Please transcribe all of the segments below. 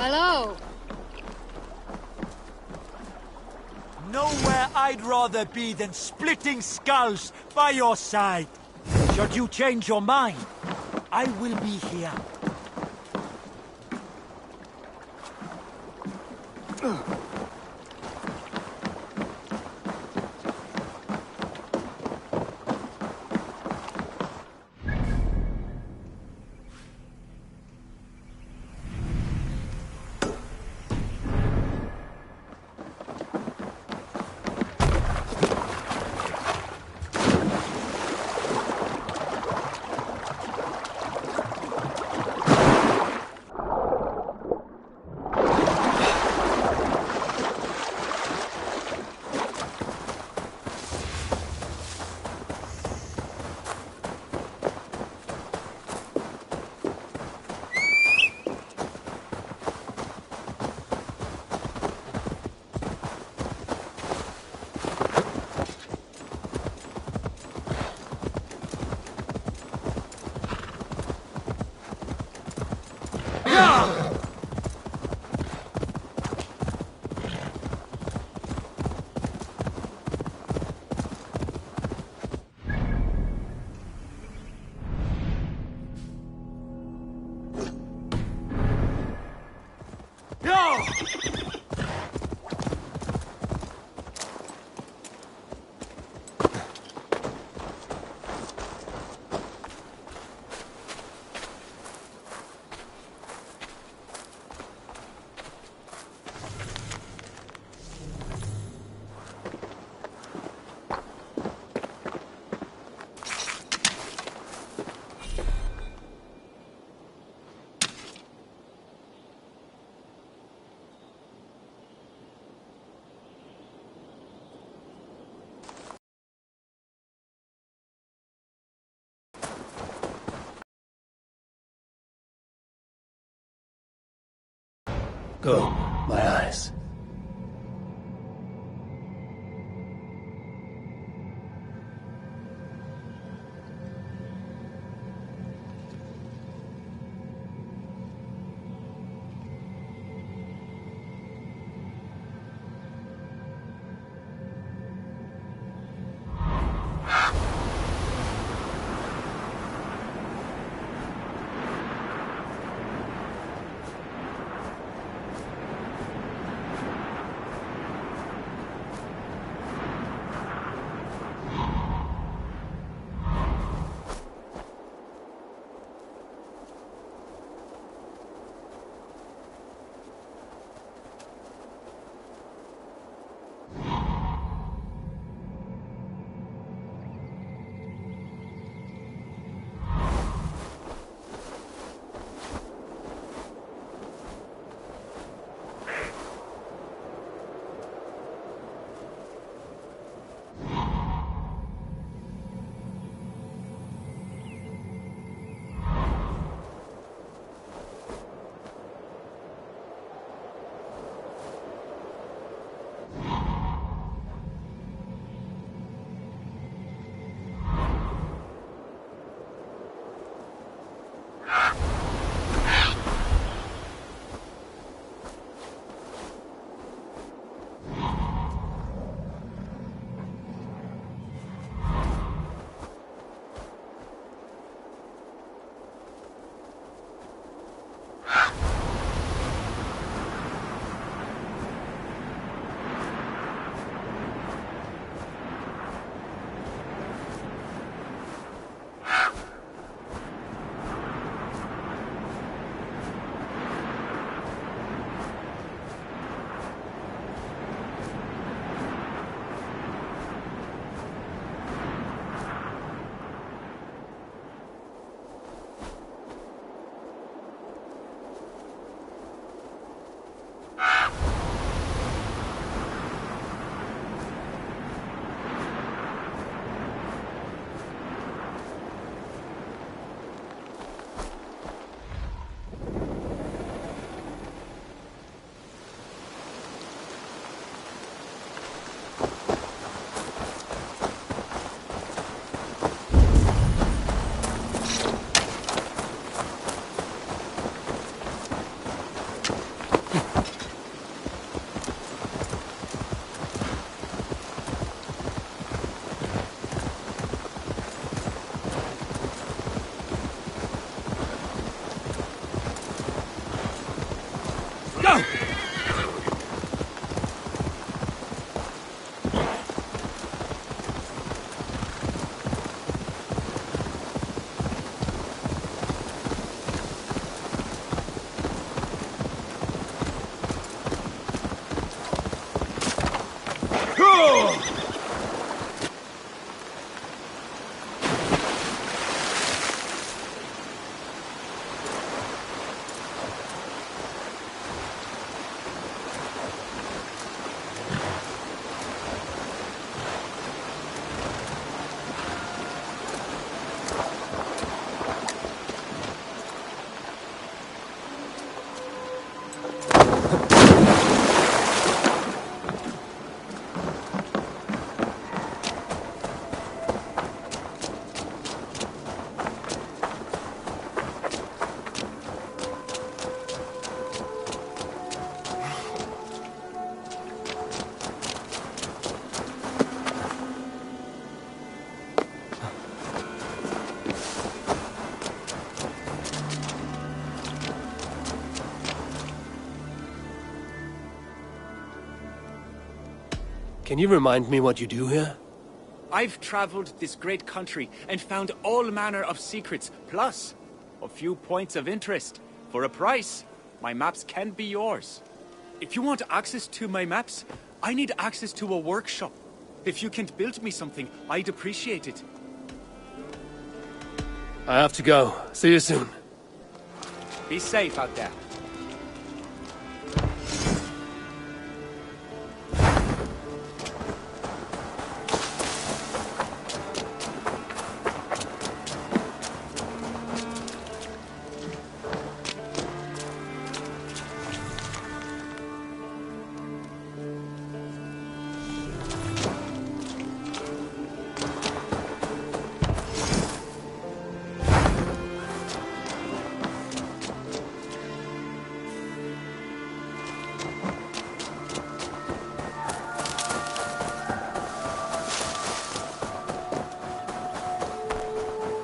Hello. Nowhere I'd rather be than splitting skulls by your side. Should you change your mind, I will be here. Go, my eyes. Can you remind me what you do here? I've traveled this great country and found all manner of secrets, plus a few points of interest. For a price, my maps can be yours. If you want access to my maps, I need access to a workshop. If you can build me something, I'd appreciate it. I have to go. See you soon. Be safe out there.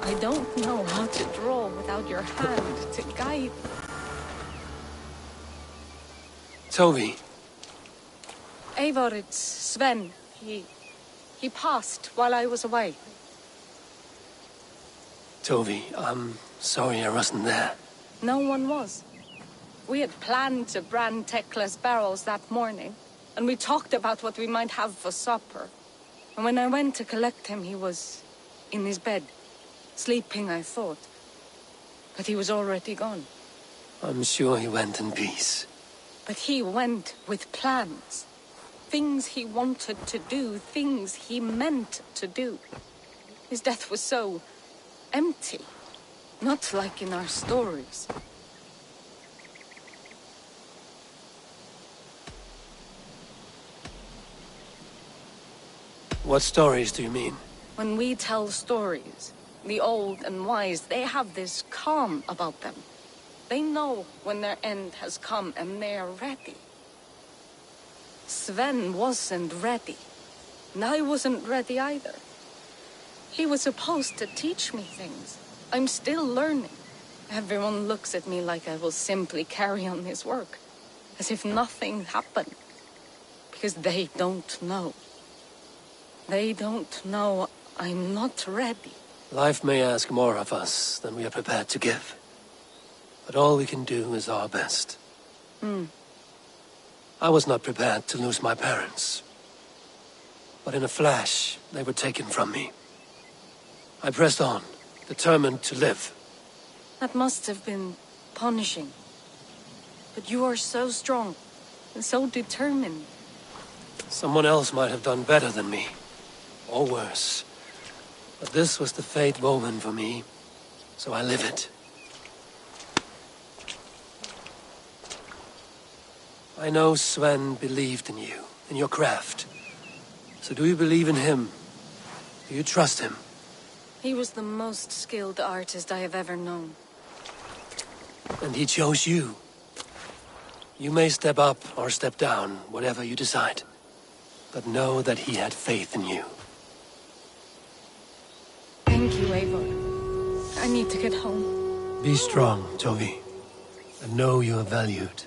I don't know how to draw without your hand to guide. Toby. Eivor, it's Sven. He passed while I was away. Toby, I'm sorry I wasn't there. No one was. We had planned to brand Tekla's barrels that morning, and we talked about what we might have for supper. And when I went to collect him, he was in his bed. Sleeping, I thought. But he was already gone. I'm sure he went in peace. But he went with plans. Things he wanted to do, things he meant to do. His death was so empty. Not like in our stories. What stories do you mean? When we tell stories, the old and wise, they have this calm about them. They know when their end has come and they are ready. Sven wasn't ready. And I wasn't ready either. He was supposed to teach me things. I'm still learning. Everyone looks at me like I will simply carry on his work. As if nothing happened. Because they don't know. They don't know I'm not ready. Life may ask more of us than we are prepared to give. But all we can do is our best. I was not prepared to lose my parents. But in a flash, they were taken from me. I pressed on, determined to live. That must have been punishing. But you are so strong and so determined. Someone else might have done better than me. Or worse. But this was the fate woven for me, so I live it. I know Sven believed in you, in your craft. So do you believe in him? Do you trust him? He was the most skilled artist I have ever known. And he chose you. You may step up or step down, whatever you decide. But know that he had faith in you. Thank you, Eivor. I need to get home. Be strong, Toby. And know you are valued.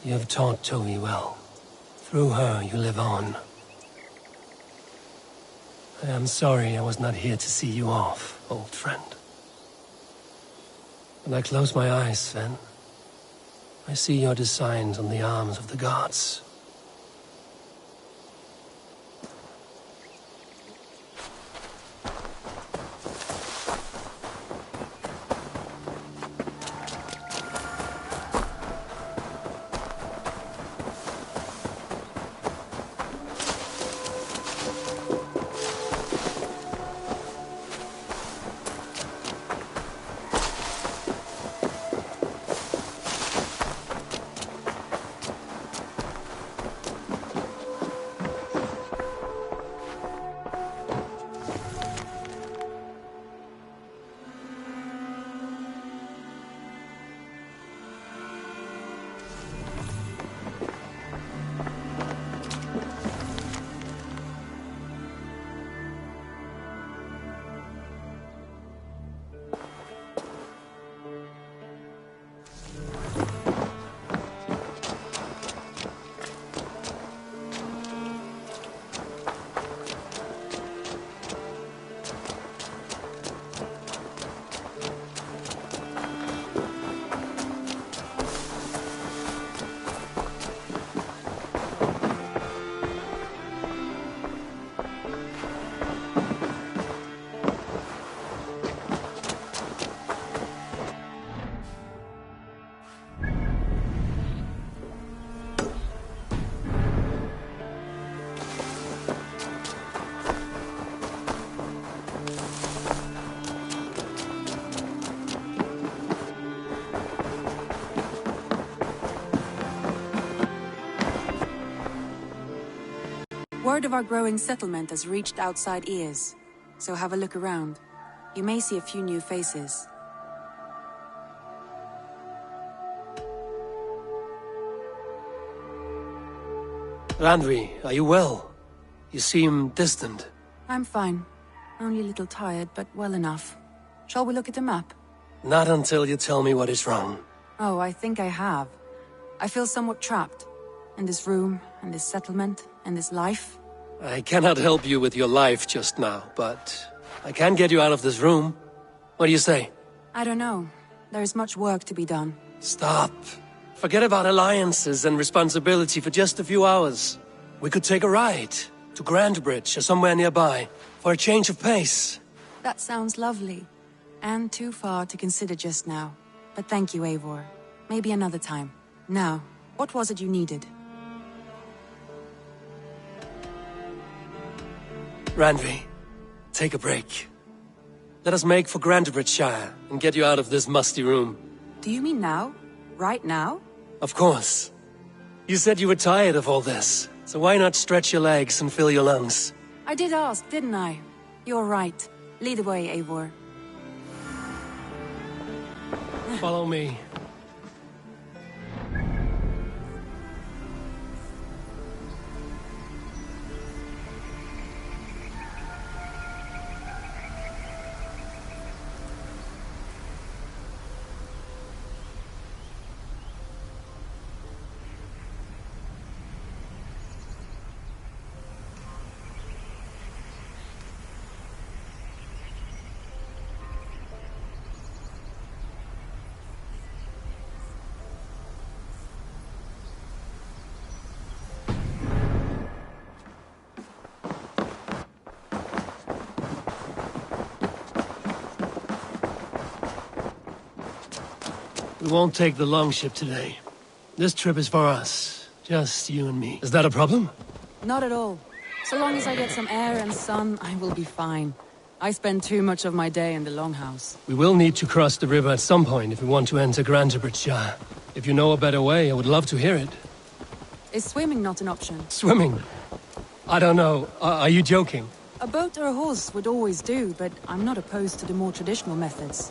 You have taught Toby well. Through her, you live on. I am sorry I was not here to see you off, old friend. When I close my eyes, Sven, I see your designs on the arms of the gods. Word of our growing settlement has reached outside ears, so have a look around. You may see a few new faces. Randvi, are you well? You seem distant. I'm fine. Only a little tired, but well enough. Shall we look at the map? Not until you tell me what is wrong. Oh, I think I have. I feel somewhat trapped. In this room, in this settlement, in this life. I cannot help you with your life just now, but I can get you out of this room. What do you say? I don't know. There is much work to be done. Stop. Forget about alliances and responsibility for just a few hours. We could take a ride to Grandbridge or somewhere nearby for a change of pace. That sounds lovely. And too far to consider just now. But thank you, Eivor. Maybe another time. Now, what was it you needed? Randvi, take a break. Let us make for Grandbridgeshire and get you out of this musty room. Do you mean now? Right now? Of course. You said you were tired of all this, so why not stretch your legs and fill your lungs? I did ask, didn't I? You're right. Lead the way, Eivor. Follow me. We won't take the longship today. This trip is for us. Just you and me. Is that a problem? Not at all. So long as I get some air and sun, I will be fine. I spend too much of my day in the Longhouse. We will need to cross the river at some point if we want to enter Grandbridgeshire. If you know a better way, I would love to hear it. Is swimming not an option? Swimming? I don't know. Are you joking? A boat or a horse would always do, but I'm not opposed to the more traditional methods.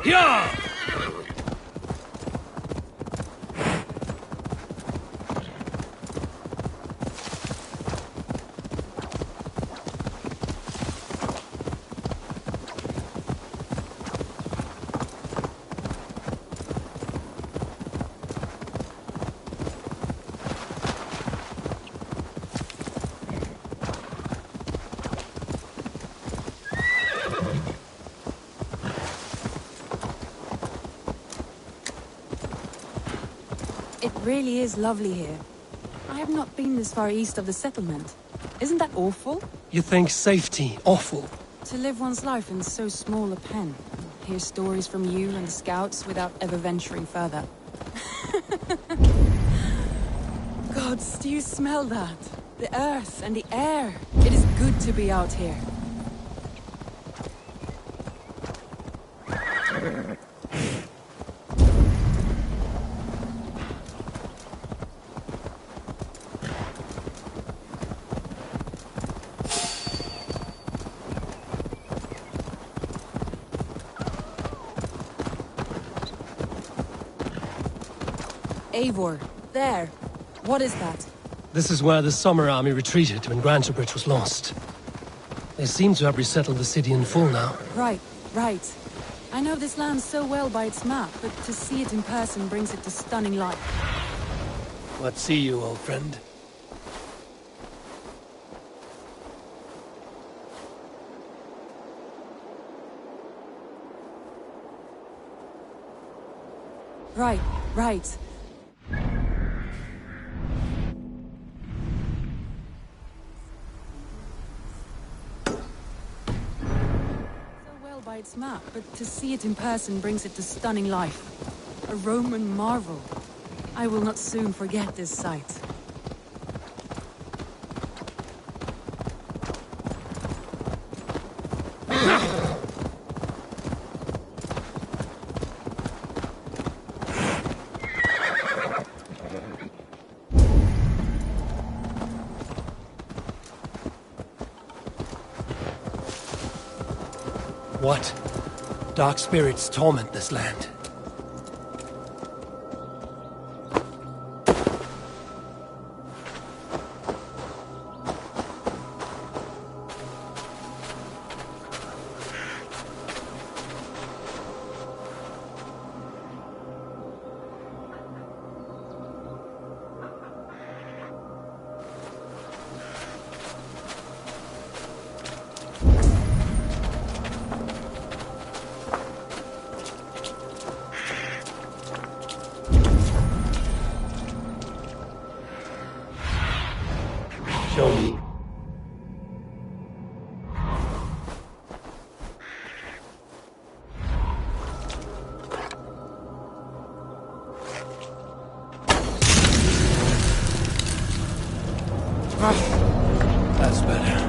Yeah! It really is lovely here. I have not been this far east of the settlement. Isn't that awful? You think safety awful? To live one's life in so small a pen. Hear stories from you and the scouts without ever venturing further. Gods, do you smell that? The earth and the air. It is good to be out here. Eivor, there. What is that? This is where the Summer Army retreated when Grantebridge was lost. They seem to have resettled the city in full now. Right, right. I know this land so well by its map, but to see it in person brings it to stunning life. What see you, old friend? Right, right. By its map, but to see it in person brings it to stunning life. A Roman marvel. I will not soon forget this sight. What? Dark spirits torment this land. Show me. That's better.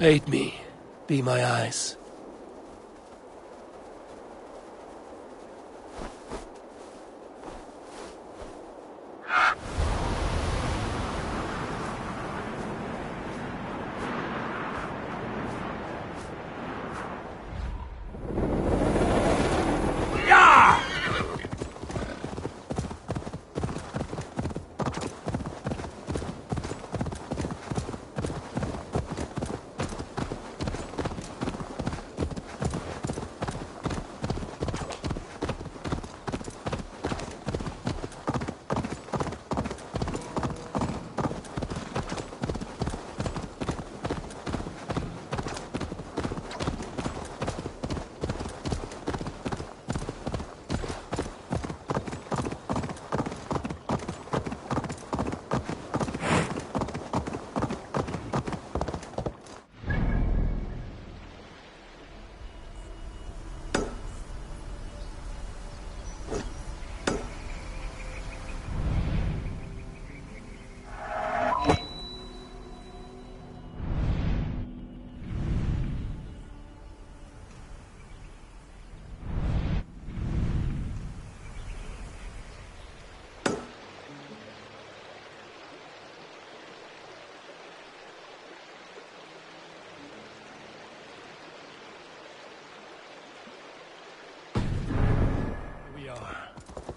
Aid me. Be my eyes.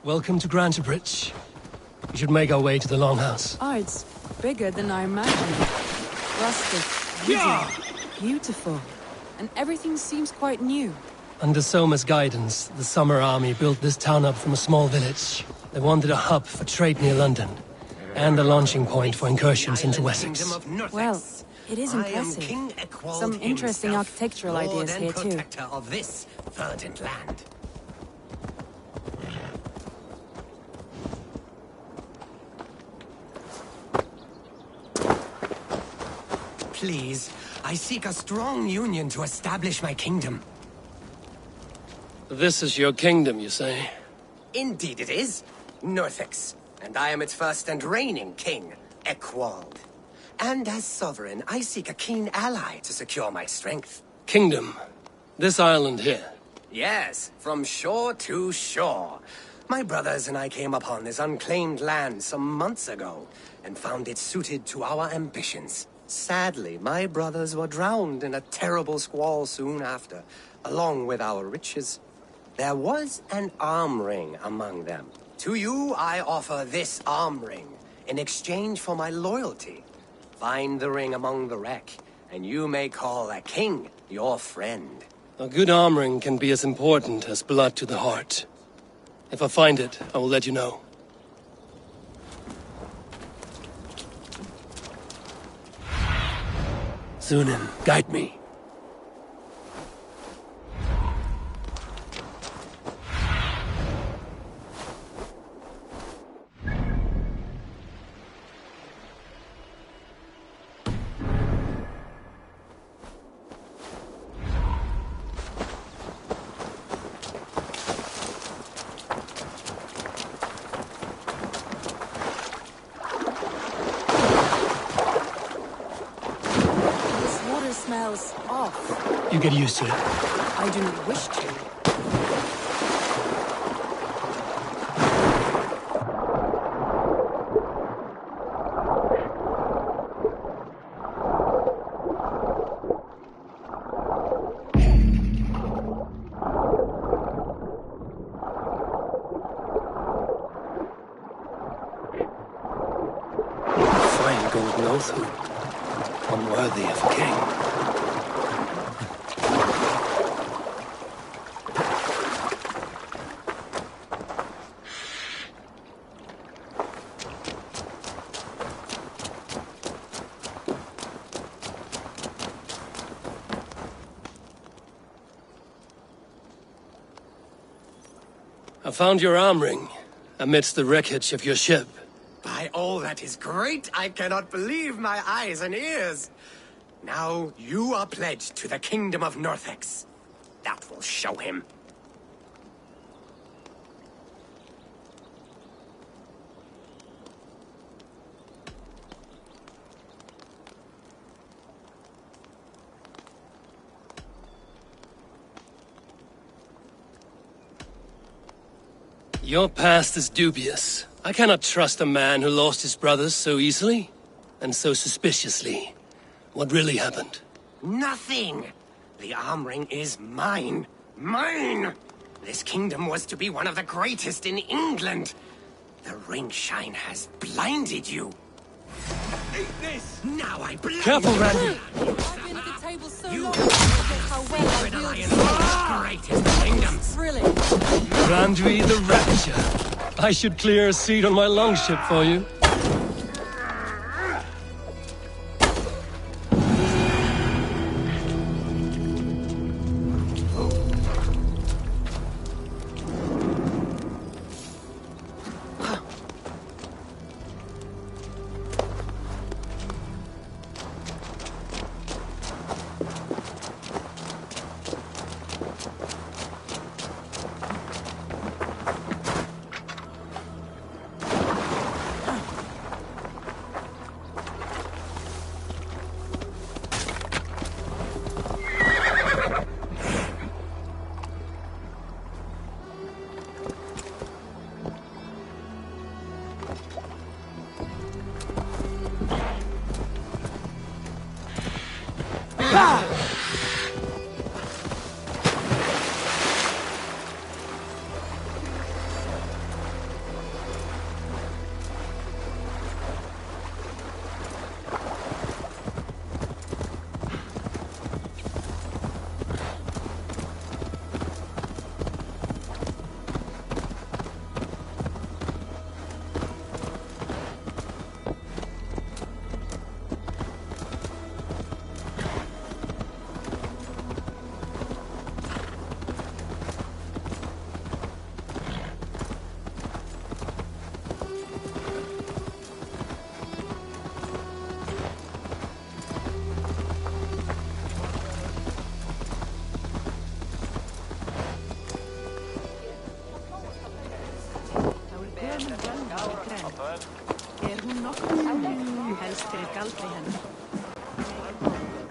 Welcome to Grantebridge. We should make our way to the Longhouse. Oh, it's bigger than I imagined. Rustic, wooden, beautiful. And everything seems quite new. Under Soma's guidance, the Summer Army built this town up from a small village. They wanted a hub for trade near London, and a launching point for incursions into Wessex. Well, it is impressive. Some interesting architectural ideas here too. Protector of this verdant land. Please, I seek a strong union to establish my kingdom. This is your kingdom, you say? Indeed it is. Northex. And I am its first and reigning king, Eckwald. And as sovereign, I seek a keen ally to secure my strength. Kingdom? This island here? Yes, from shore to shore. My brothers and I came upon this unclaimed land some months ago, and found it suited to our ambitions. Sadly, my brothers were drowned in a terrible squall soon after, along with our riches. There was an arm ring among them. To you, I offer this arm ring, in exchange for my loyalty. Find the ring among the wreck, and you may call a king your friend. A good arm ring can be as important as blood to the heart. If I find it, I will let you know. Zunin, guide me. Smells off. You get used to it. I do not wish to. Fine golden oath hoop. Unworthy of a king. I found your arm ring amidst the wreckage of your ship. By all that is great, I cannot believe my eyes and ears. Now you are pledged to the kingdom of Northex. That will show him. Your past is dubious. I cannot trust a man who lost his brothers so easily and so suspiciously. What really happened? Nothing! The arm ring is mine. Mine! This kingdom was to be one of the greatest in England. The ring shine has blinded you. Eat this! Now I blind Careful, you. Randy! I've been at the table so You long, I forget how well I Secret wield alliance it. of the greatest kingdoms. Thrilling. Randui the Rapture! I should clear a seat on my longship for you.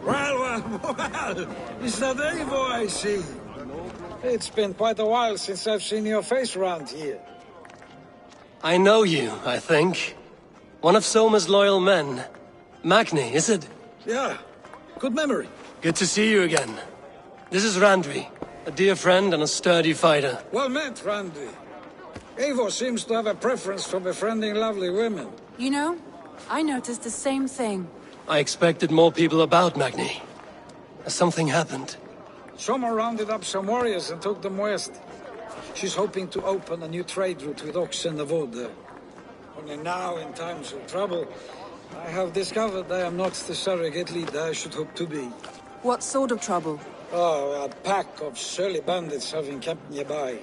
Well, is that Eivor I see? It's been quite a while since I've seen your face around here. I know you, I think. One of Soma's loyal men. Magni, is it? Yeah, good memory. Good to see you again. This is Randvi, a dear friend and a sturdy fighter. Well met, Randy. Eivor seems to have a preference for befriending lovely women. You know, I noticed the same thing. I expected more people about Magni. Has something happened? Soma rounded up some warriors and took them west. She's hoping to open a new trade route with Ox and the wood there. Only now, in times of trouble, I have discovered I am not the surrogate leader I should hope to be. What sort of trouble? Oh, a pack of surly bandits have encamped nearby,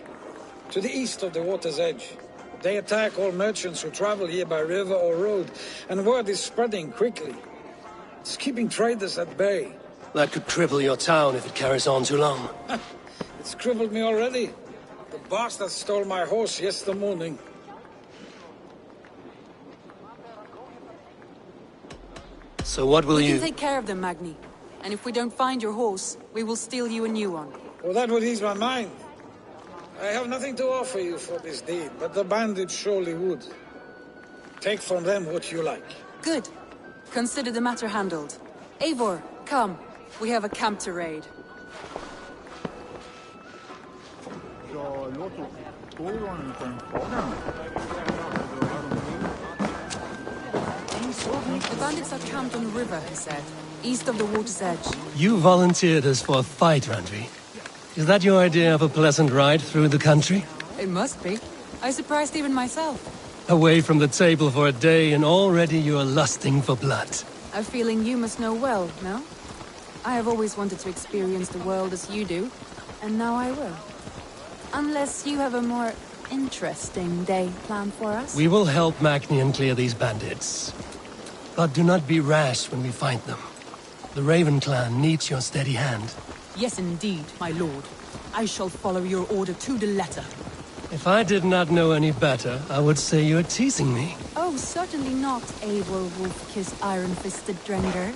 to the east of the water's edge. They attack all merchants who travel here by river or road, and word is spreading quickly. It's keeping traders at bay. That could cripple your town if it carries on too long. It's crippled me already. The bastard stole my horse yesterday morning. So what will We you... can take care of them, Magni. And if we don't find your horse, we will steal you a new one. Well, that would ease my mind. I have nothing to offer you for this deed, but the bandits surely would. Take from them what you like. Good. Consider the matter handled. Eivor, come. We have a camp to raid. The bandits are camped on the river, he said. East of the water's edge. You volunteered us for a fight, Randvi. Is that your idea of a pleasant ride through the country? It must be. I surprised even myself. Away from the table for a day and already you are lusting for blood. A feeling you must know well, no? I have always wanted to experience the world as you do, and now I will. Unless you have a more interesting day planned for us? We will help Magnian clear these bandits. But do not be rash when we find them. The Raven clan needs your steady hand. Yes, indeed, my lord. I shall follow your order to the letter. If I did not know any better, I would say you're teasing me. Oh, certainly not, Eivor Wolf-Kiss Iron-Fisted Drenger.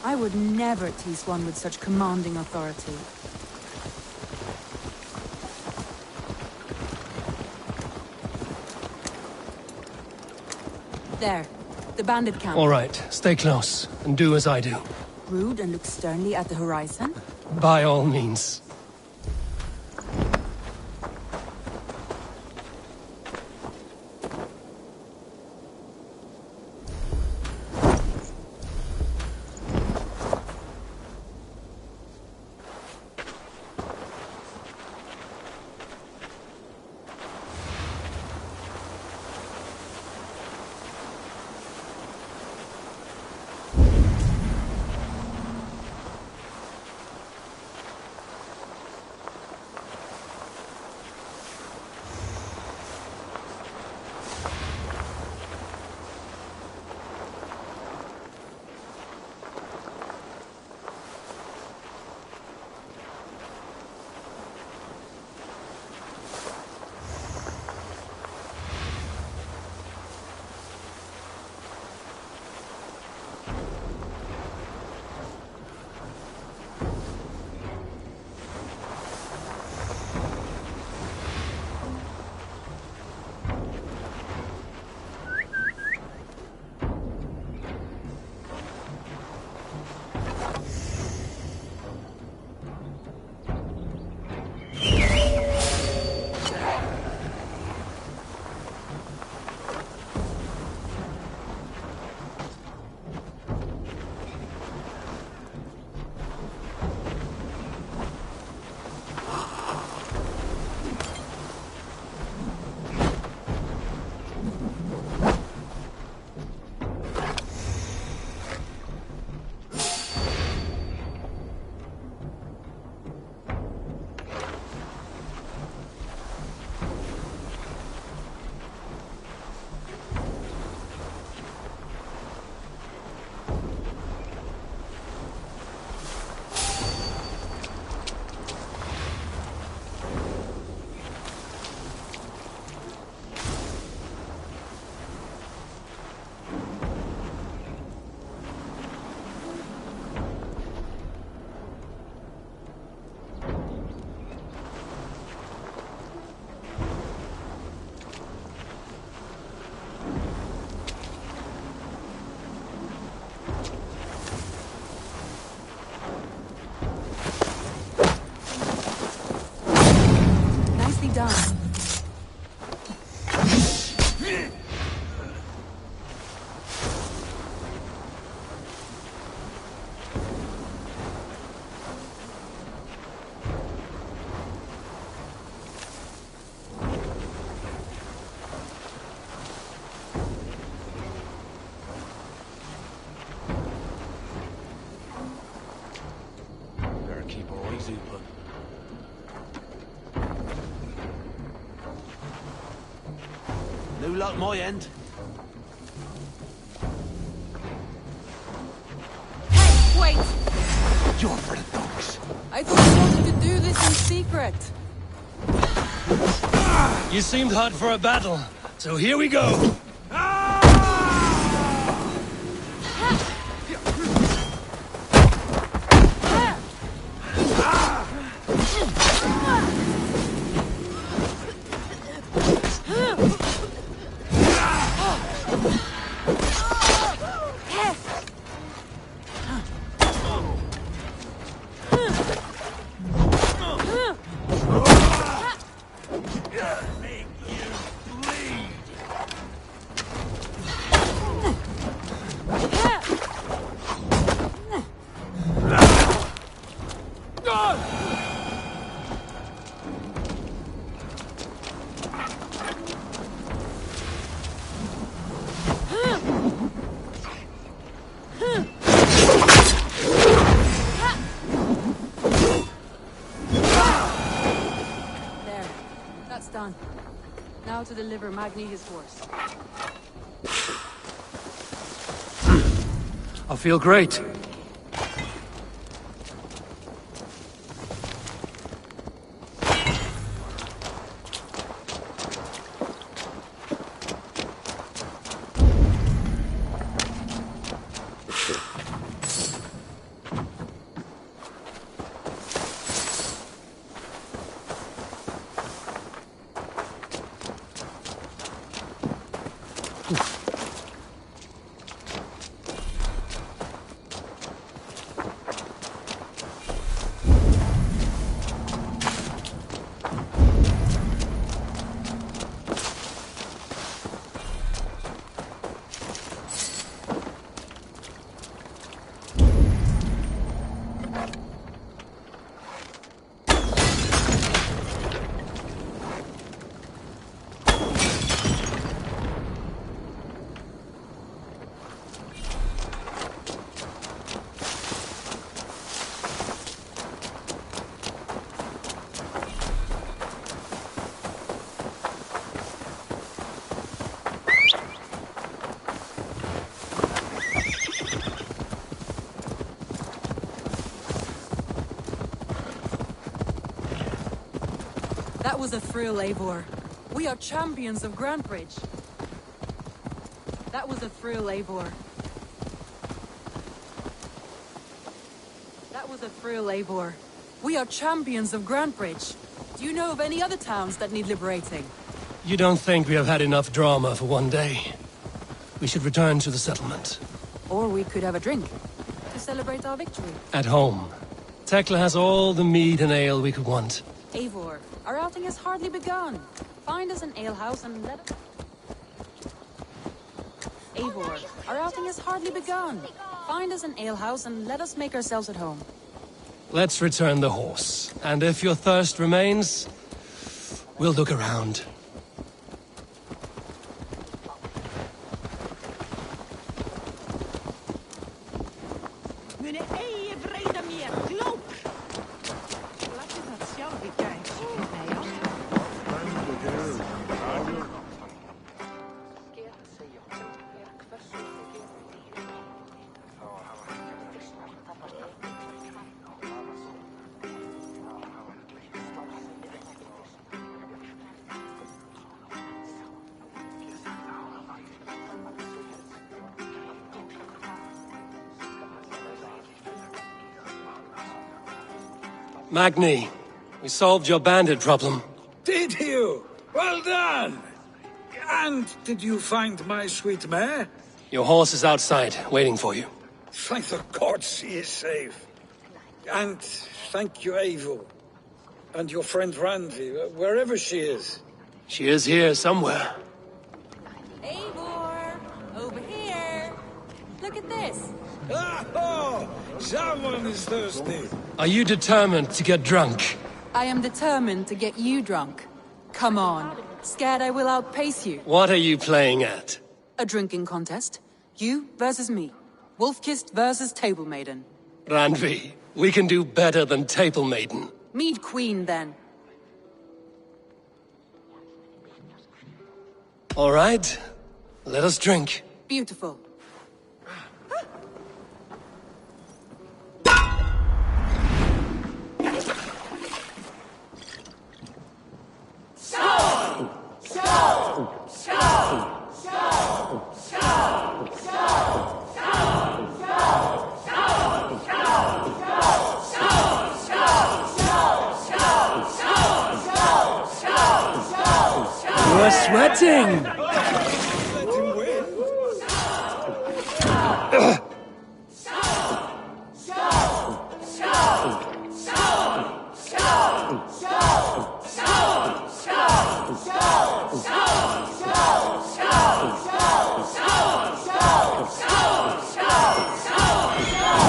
I would never tease one with such commanding authority. There, the bandit camp. All right, stay close, and do as I do. Brood and look sternly at the horizon. By all means. keep our eyes open. No luck my end. Hey, wait! You're for the dogs. I thought you wanted to do this in secret. You seemed hot for a battle, so here we go. Done. Now to deliver Magni his horse. I feel great. That was a thrill, Eivor. We are champions of Grantebridge. That was a thrill, Eivor. That was a thrill, Eivor. We are champions of Grantebridge. Do you know of any other towns that need liberating? You don't think we have had enough drama for one day? We should return to the settlement. Or we could have a drink to celebrate our victory. At home. Tekla has all the mead and ale we could want. Eivor, our outing has hardly begun. Find us an alehouse and let us... Eivor, our outing has hardly begun. Find us an alehouse and let us make ourselves at home. Let's return the horse. And if your thirst remains, we'll look around. Magni, we solved your bandit problem. Did you? Well done! And did you find my sweet mare? Your horse is outside, waiting for you. Thank the gods she is safe. And thank you, Eivor. And your friend Randvi, wherever she is. She is here somewhere. Eivor! Over here! Look at this! Oh! Someone is thirsty! Are you determined to get drunk? I am determined to get you drunk. Come on. Scared I will outpace you. What are you playing at? A drinking contest. You versus me. Wolf-kissed versus table maiden. Randvi, We can do better than Table Maiden. Mead Queen, then. All right, let us drink. Beautiful. You're sweating!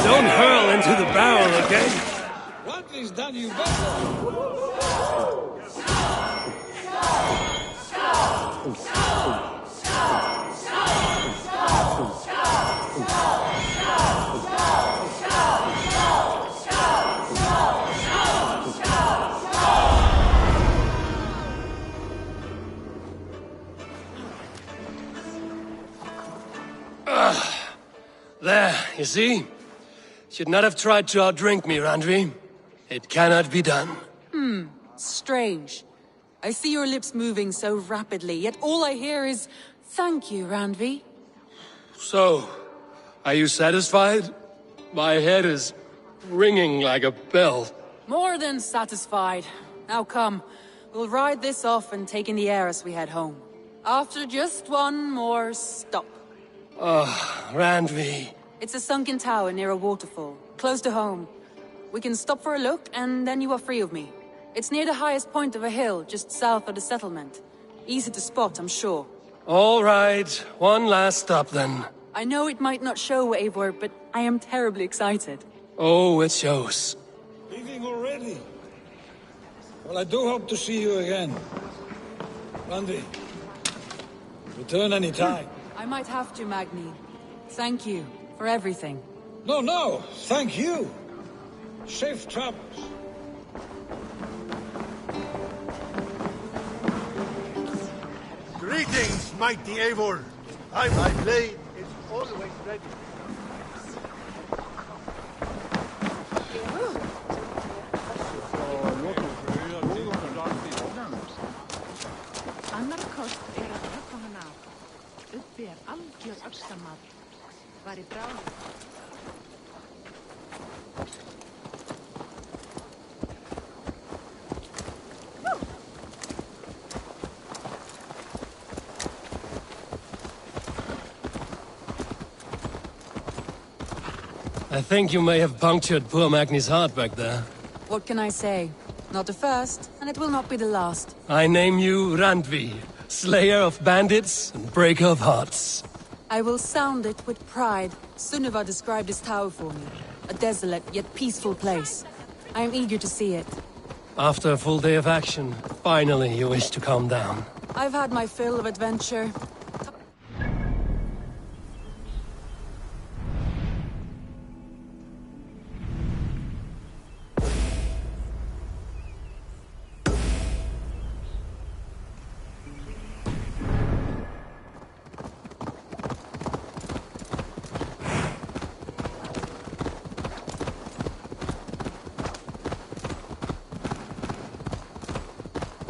Don't hurl into the barrel, okay? What is done you better? There, you see? Should not have tried to outdrink me, Randvi. It cannot be done. Strange. I see your lips moving so rapidly, yet all I hear is, "Thank you, Randvi." So, are you satisfied? My head is ringing like a bell. More than satisfied. Now come, we'll ride this off and take in the air as we head home. After just one more stop. Randvi. It's a sunken tower near a waterfall, close to home. We can stop for a look, and then you are free of me. It's near the highest point of a hill, just south of the settlement. Easy to spot, I'm sure. All right, one last stop then. I know it might not show, Eivor, but I am terribly excited. Oh, it shows. Leaving already? Well, I do hope to see you again. Randy, return any time. I might have to, Magni. Thank you for everything. No, thank you. Safe travels. Greetings, mighty Eivor. My blade is always ready. Annar kost að höggva hann af. Uppi algjör öxtamað. Var í bráð. I think you may have punctured poor Magni's heart back there. What can I say? Not the first, and it will not be the last. I name you Randvi, slayer of bandits and breaker of hearts. I will sound it with pride. Sunniva described this tower for me. A desolate yet peaceful place. I am eager to see it. After a full day of action, finally you wish to calm down. I've had my fill of adventure.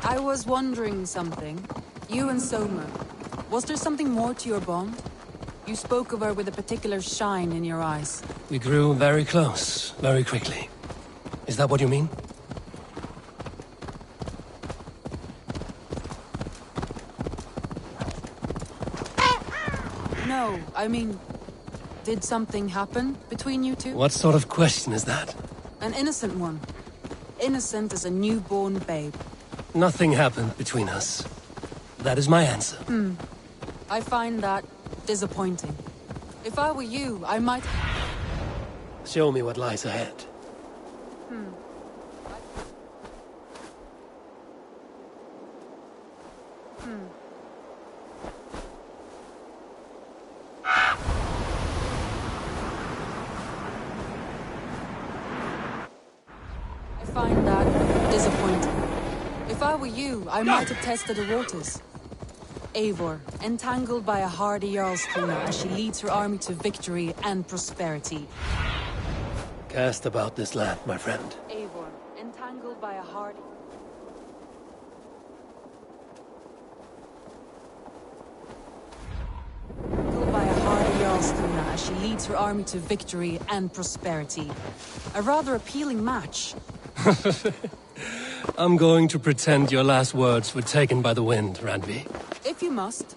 I was wondering something. You and Soma. Was there something more to your bond? You spoke of her with a particular shine in your eyes. We grew very close, very quickly. Is that what you mean? No, I mean... Did something happen between you two? What sort of question is that? An innocent one. Innocent as a newborn babe. Nothing happened between us. That is my answer. I find that disappointing. If I were you, I might... Show me what lies ahead. find that disappointing. If I were you, I might have tested the waters. Eivor, entangled by a hardy Jarlskona as she leads her army to victory and prosperity. Cast about this land, my friend. Eivor, entangled by a hardy... by a hardy Jarlskona as she leads her army to victory and prosperity. A rather appealing match. I'm going to pretend your last words were taken by the wind, Randvi. If you must.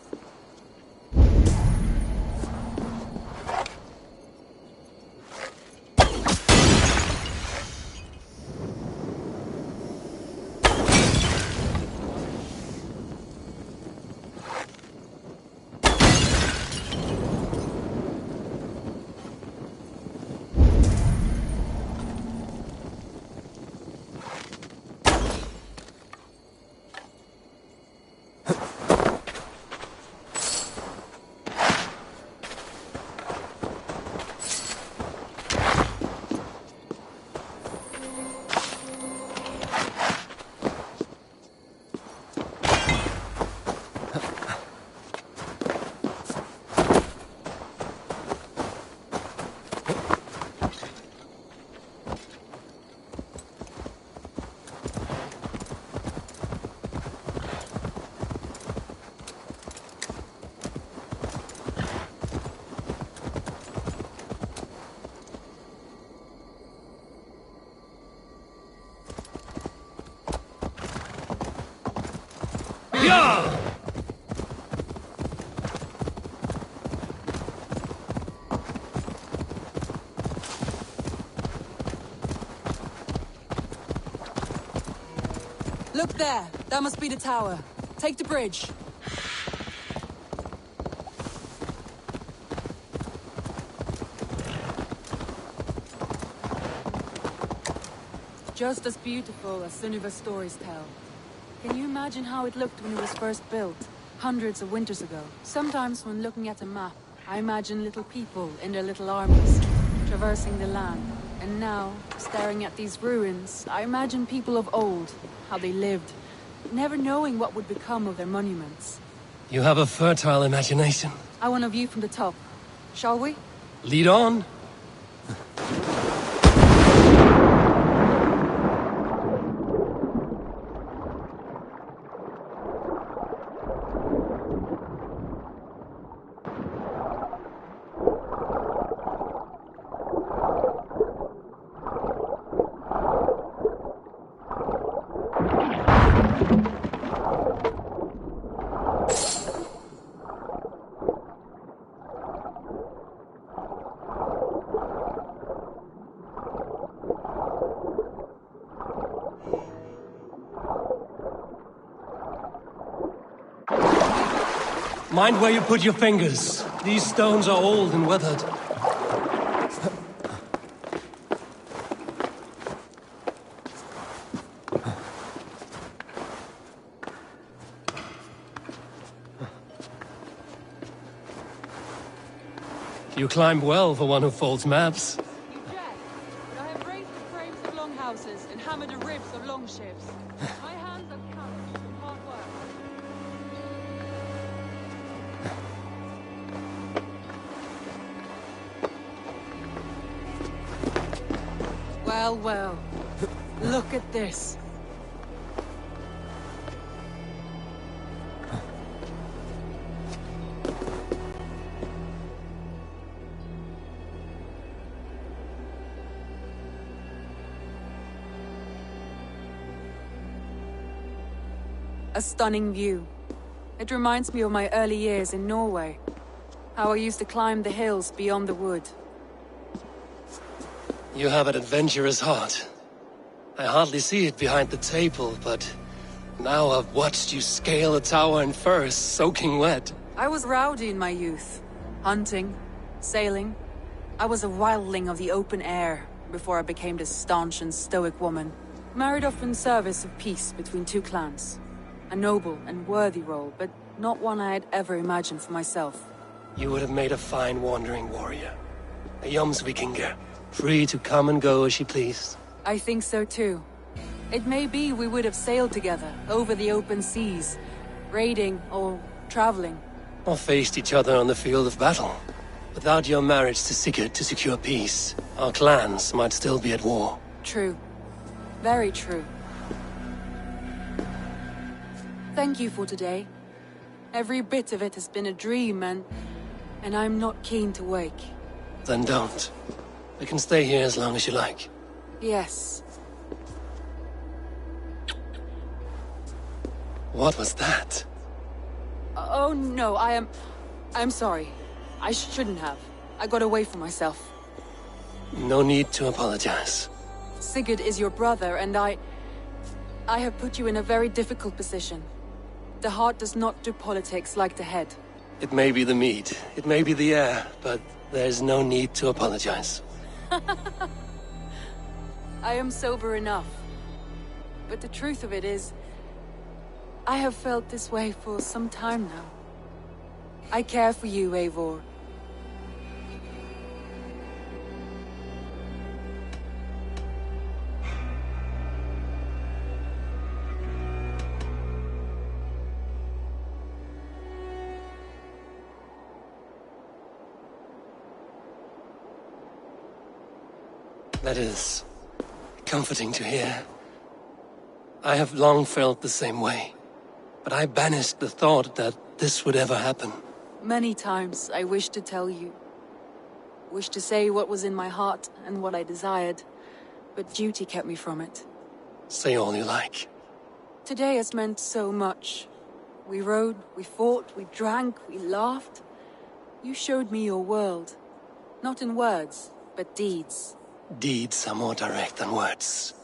Look there! That must be the tower. Take the bridge. Just as beautiful as Sunniva's stories tell. Can you imagine how it looked when it was first built, hundreds of winters ago? Sometimes when looking at a map, I imagine little people in their little armies, traversing the land. And now, staring at these ruins, I imagine people of old, how they lived, never knowing what would become of their monuments. You have a fertile imagination. I want a view from the top. Shall we? Lead on. Mind where you put your fingers. These stones are old and weathered. You climb well for one who folds maps. You jest, but I have raised the frames of long houses and hammered the ribs of long ships. My hands are calloused from hard work. Well, well. Look at this. A stunning view. It reminds me of my early years in Norway. How I used to climb the hills beyond the wood. You have an adventurous heart. I hardly see it behind the table, but now I've watched you scale a tower in furs, soaking wet. I was rowdy in my youth. Hunting, sailing. I was a wildling of the open air before I became this staunch and stoic woman. Married off in service of peace between two clans. A noble and worthy role, but not one I had ever imagined for myself. You would have made a fine wandering warrior. A Jomsvikinger, free to come and go as she pleased. I think so too. It may be we would have sailed together, over the open seas, raiding or traveling. Or faced each other on the field of battle. Without your marriage to Sigurd to secure peace, our clans might still be at war. True. Very true. Thank you for today. Every bit of it has been a dream, and I'm not keen to wake. Then don't. We can stay here as long as you like. Yes. What was that? Oh no, I'm sorry. I shouldn't have. I got away from myself. No need to apologize. Sigurd is your brother, and I have put you in a very difficult position. The heart does not do politics like the head. It may be the meat, it may be the air, but there's no need to apologize. I am sober enough. But the truth of it is, I have felt this way for some time now. I care for you, Eivor. That is comforting to hear. I have long felt the same way, but I banished the thought that this would ever happen. Many times I wished to tell you. Wished to say what was in my heart and what I desired, but duty kept me from it. Say all you like. Today has meant so much. We rode, we fought, we drank, we laughed. You showed me your world. Not in words, but deeds. Deeds are more direct than words.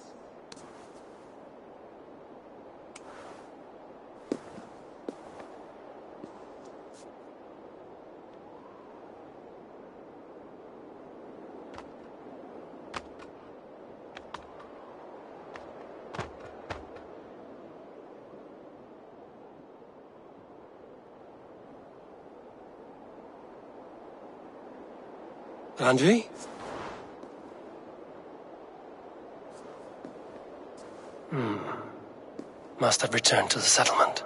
Andri? Must have returned to the settlement.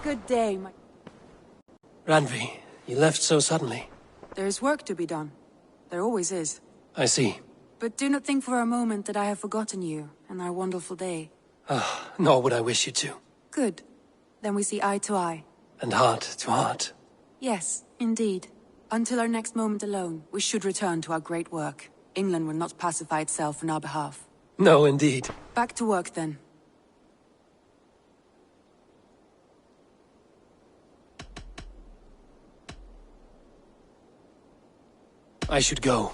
Good day, my... Randvi, you left so suddenly. There is work to be done. There always is. I see. But do not think for a moment that I have forgotten you and our wonderful day. Nor would I wish you to. Good. Then we see eye to eye. And heart to heart. Yes, indeed. Until our next moment alone, we should return to our great work. England will not pacify itself on our behalf. No, indeed. Back to work, then. I should go.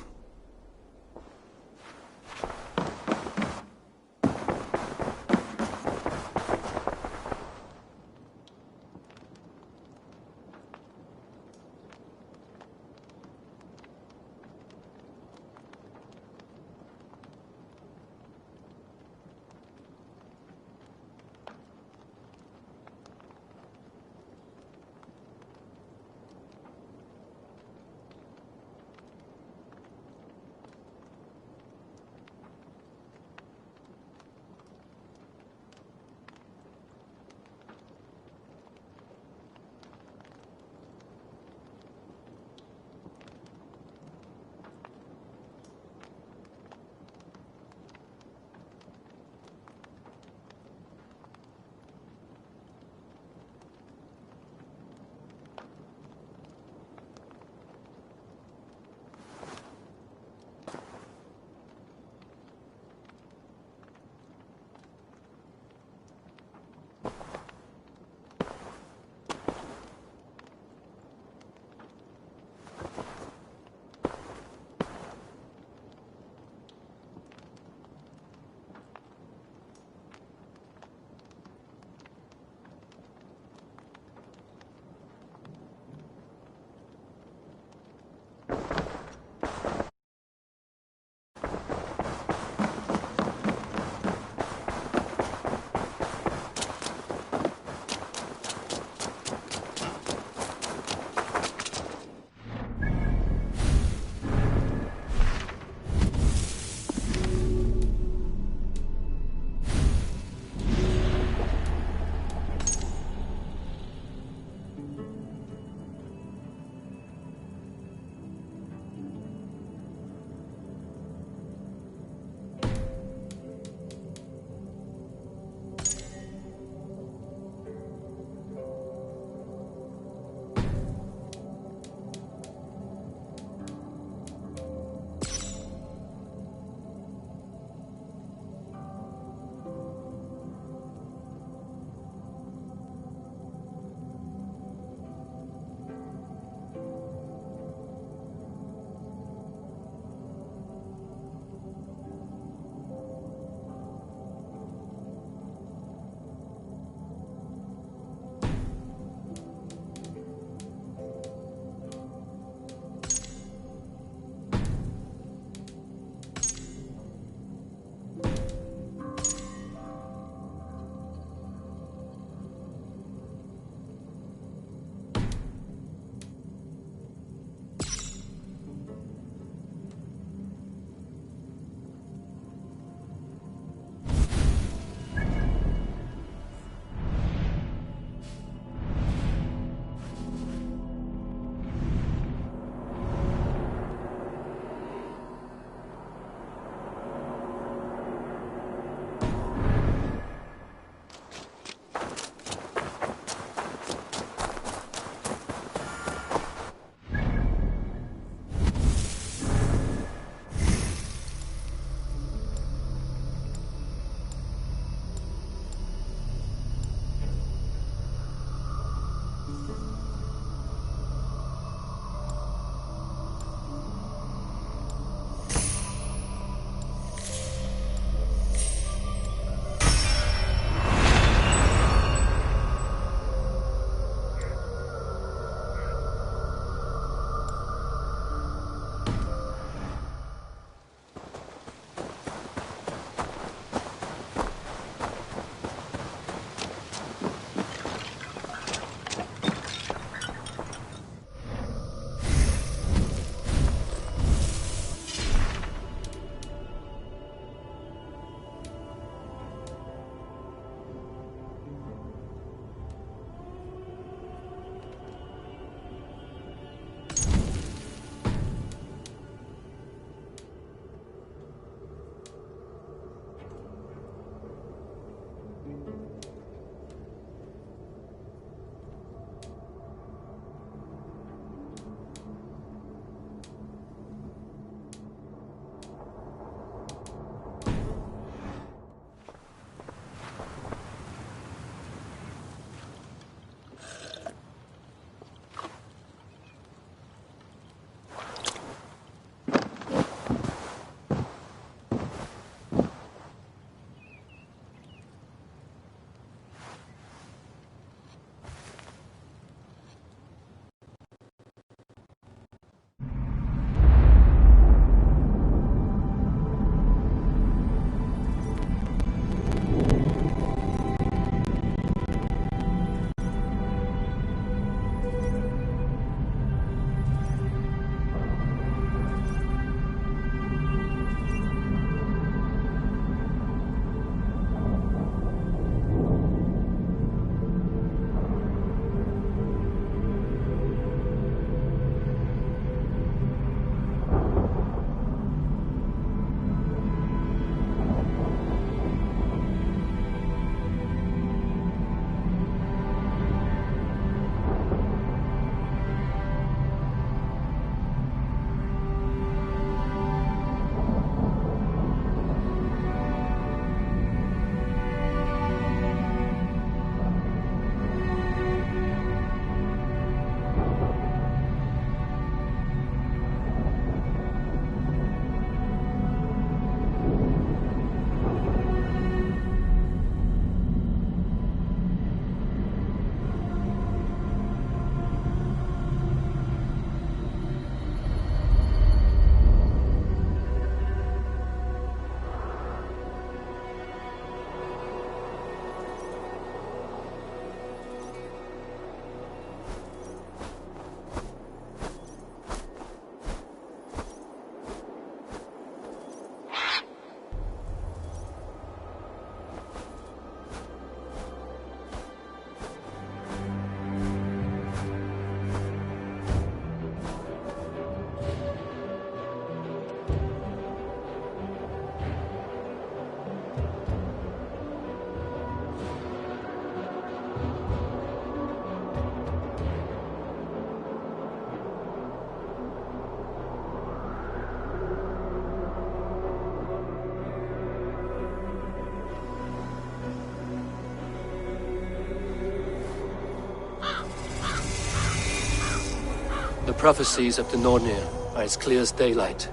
The prophecies of the Nornir are as clear as daylight.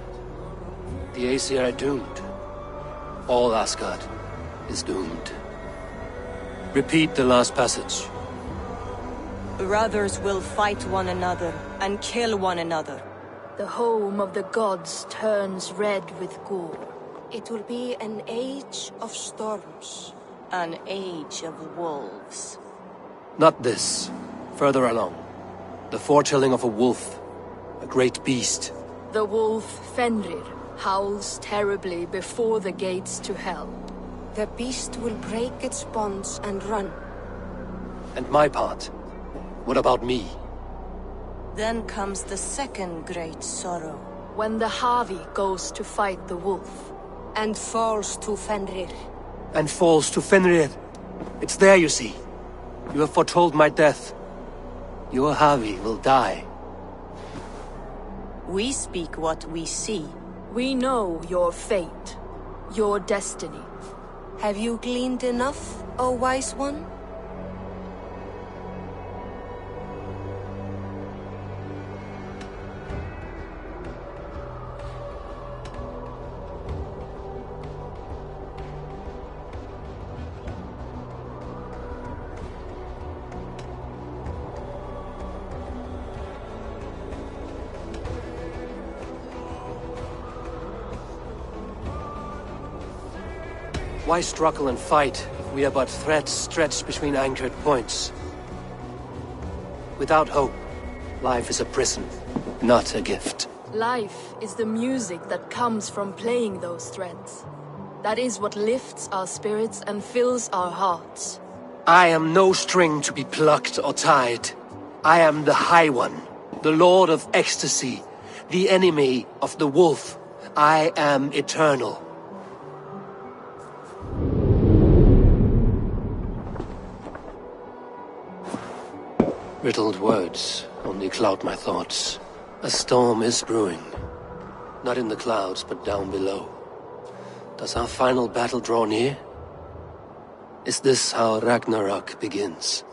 The Aesir are doomed. All Asgard is doomed. Repeat the last passage. Brothers will fight one another and kill one another. The home of the gods turns red with gore. It will be an age of storms. An age of wolves. Not this. Further along. The foretelling of a wolf. A great beast. The wolf Fenrir howls terribly before the gates to hell. The beast will break its bonds and run. And my part? What about me? Then comes the second great sorrow. When the Havi goes to fight the wolf. And falls to Fenrir. And falls to Fenrir. It's there, you see. You have foretold my death. Your Havi will die. We speak what we see. We know your fate. Your destiny. Have you gleaned enough, O wise one? Why struggle and fight if we are but threads stretched between anchored points? Without hope, life is a prison, not a gift. Life is the music that comes from playing those threads. That is what lifts our spirits and fills our hearts. I am no string to be plucked or tied. I am the High One, the Lord of Ecstasy, the enemy of the wolf. I am eternal. Riddled words only cloud my thoughts. A storm is brewing. Not in the clouds, but down below. Does our final battle draw near? Is this how Ragnarok begins?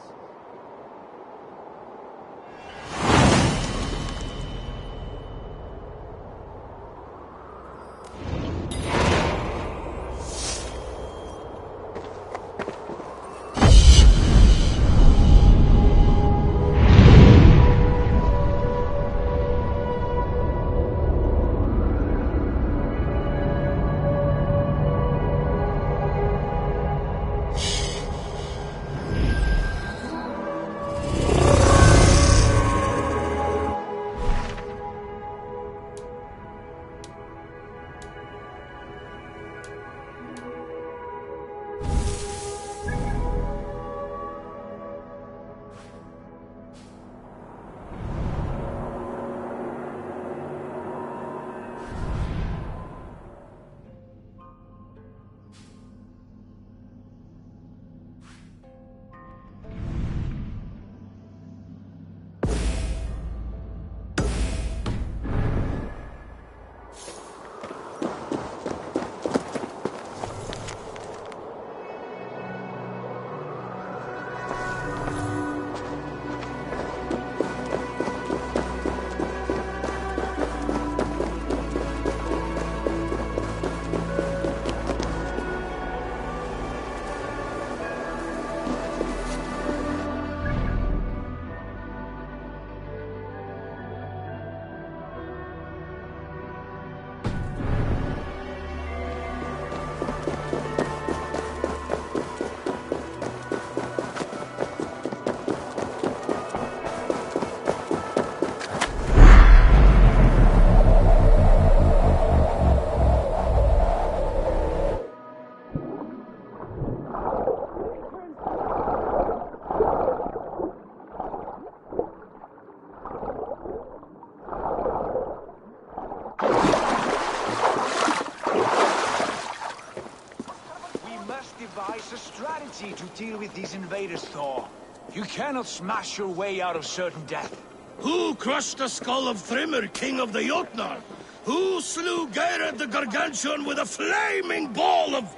devise a strategy to deal with these invaders, Thor. You cannot smash your way out of certain death. Who crushed the skull of Thrymr, king of the Jotnar? Who slew Geirad the Gargantuan with a flaming ball of...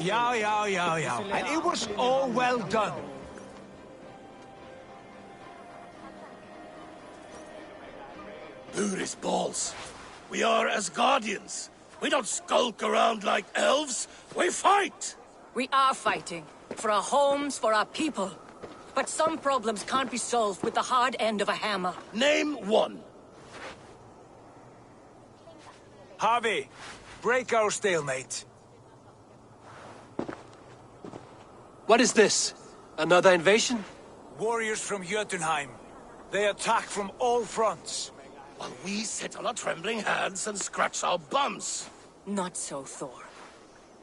Yeah. And it was all well done. Booty's balls. We are as guardians. We don't skulk around like elves. We fight! We are fighting. For our homes, for our people. But some problems can't be solved with the hard end of a hammer. Name one. Harvey, break our stalemate. What is this? Another invasion? Warriors from Jotunheim. They attack from all fronts. While we sit on our trembling hands and scratch our bums. Not so, Thor.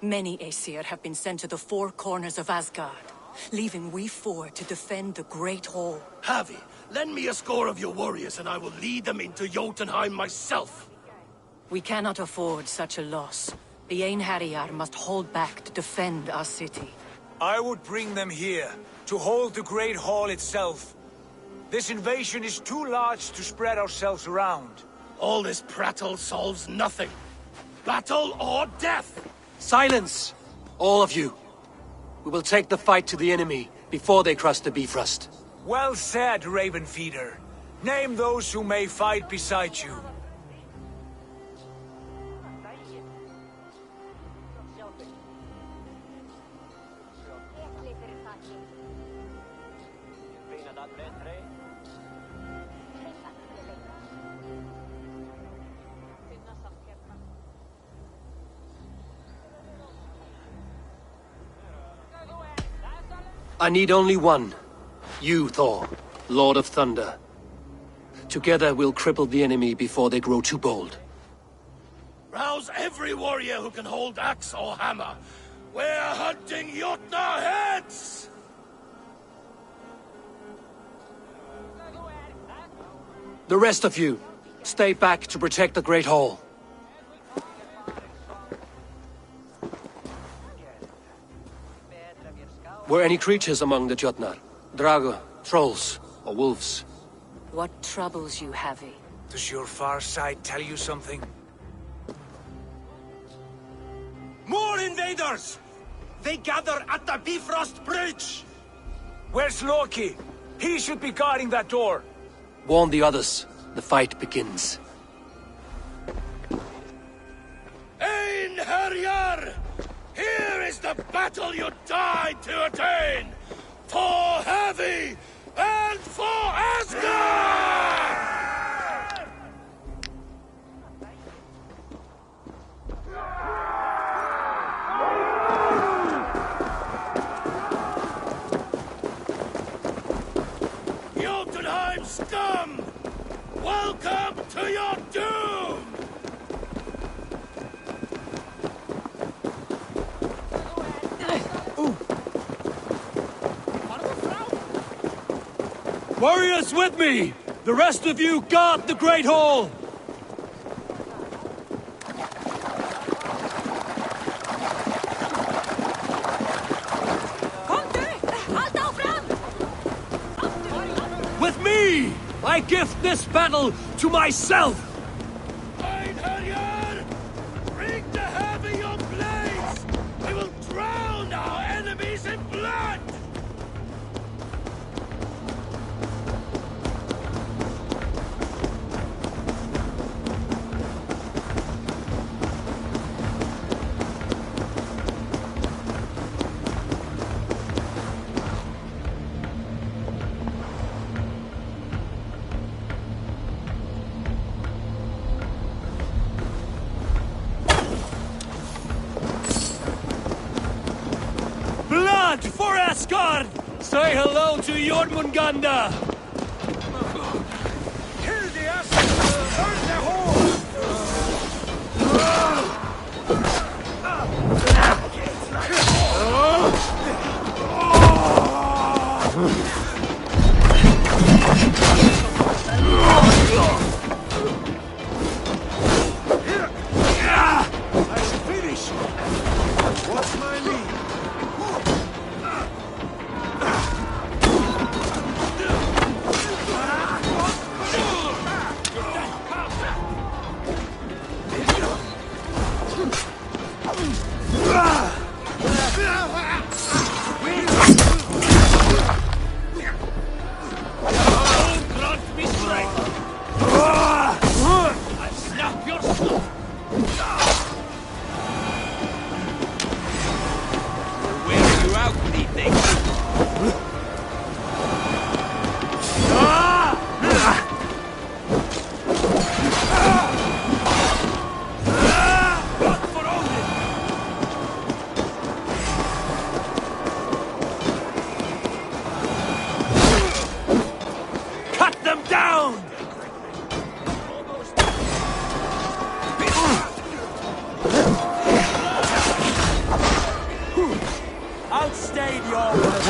Many Aesir have been sent to the four corners of Asgard, leaving we four to defend the Great Hall. Harvey, lend me a score of your warriors and I will lead them into Jotunheim myself. We cannot afford such a loss. The Einherjar must hold back to defend our city. I would bring them here, to hold the Great Hall itself. This invasion is too large to spread ourselves around. All this prattle solves nothing. Battle or death! Silence! All of you. We will take the fight to the enemy before they cross the Bifrost. Well said, Ravenfeeder. Name those who may fight beside you. I need only one. You, Thor, Lord of Thunder. Together we'll cripple the enemy before they grow too bold. Rouse every warrior who can hold axe or hammer. We're hunting Jotnar heads! The rest of you, stay back to protect the Great Hall. Were any creatures among the Jotnar? Drago, trolls, or wolves? What troubles you, Havi? Does your far side tell you something? More invaders! They gather at the Bifrost Bridge! Where's Loki? He should be guarding that door. Warn the others. The fight begins. Einherjar! Here is the battle you died to attain! For Havi and for Asgard! Jotunheim scum! Welcome to your doom! Warriors with me! The rest of you guard the Great Hall! With me! I gift this battle to myself! Einherjar! Bring the heavy your blades! We will drown our enemies in blood! For Asgard! Say hello to Jormungandr! Kill the Asgard! Burn the hole! I finish! What's my lead? Cut them down! Outstayed your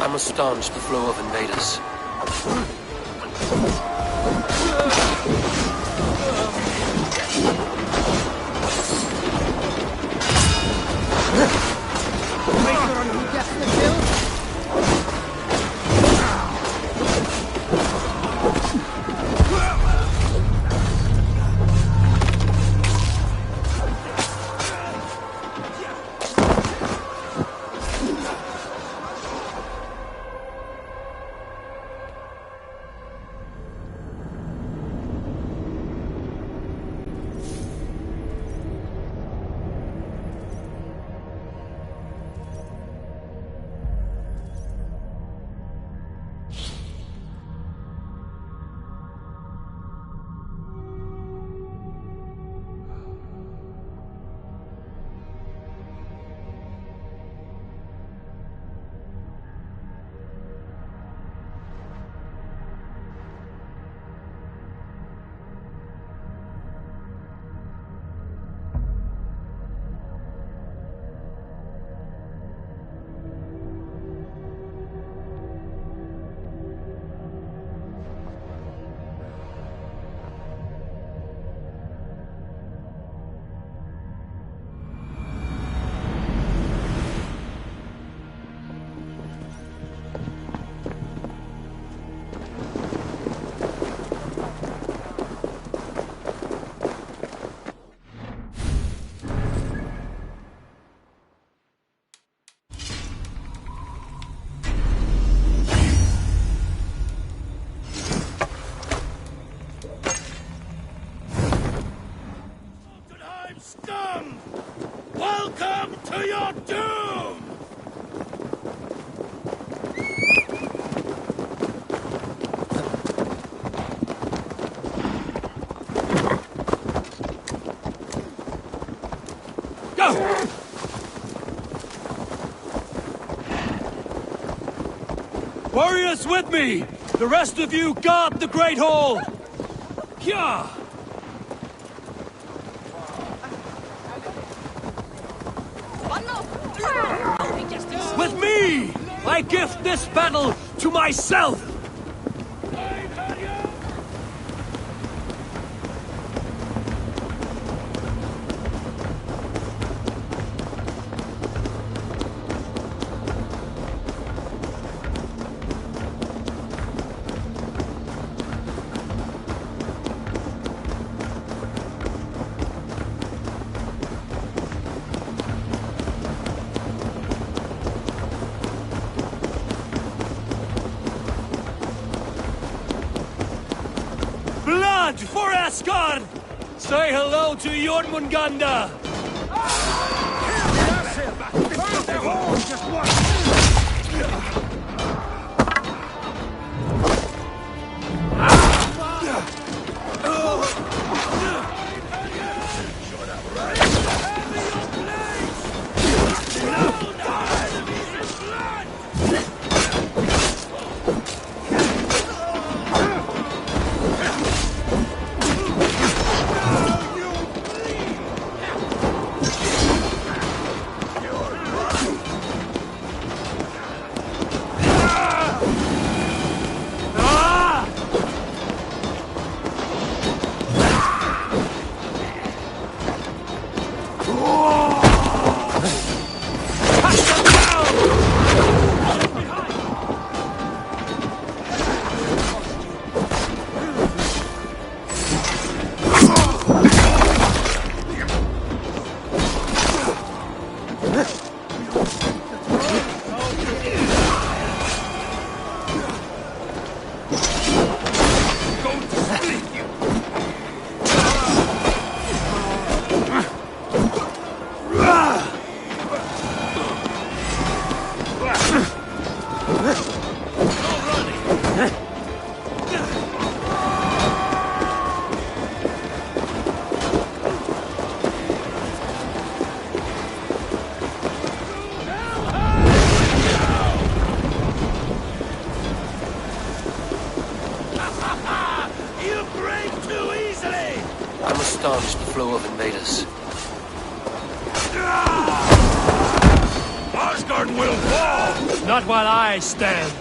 I must staunch the flow of invaders. Warriors with me! The rest of you guard the Great Hall! Yeah! With me! I gift this battle to myself! For Asgard! Say hello to Jormungandr! Staunch the flow of invaders. Asgard will fall! Not while I stand!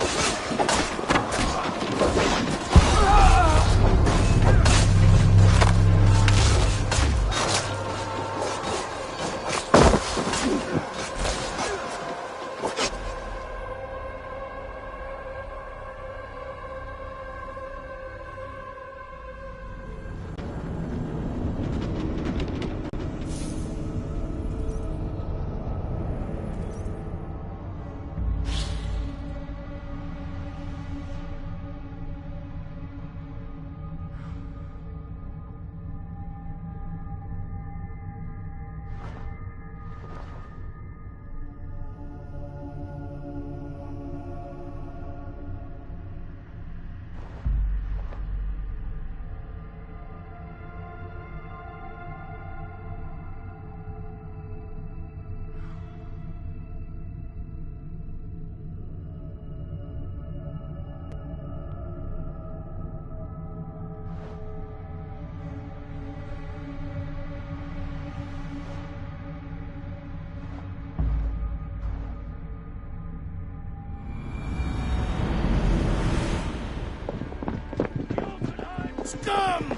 Scum!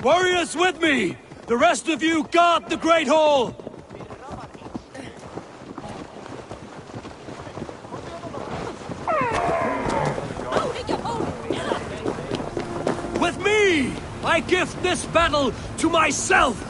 Warriors with me! The rest of you guard the Great Hall! With me! I gift this battle to myself!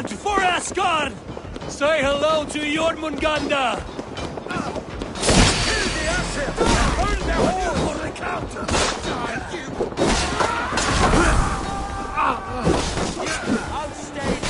For Asgard! Say hello to Jormungandr! Kill the asset! Burn their hole for the counter! I'll stay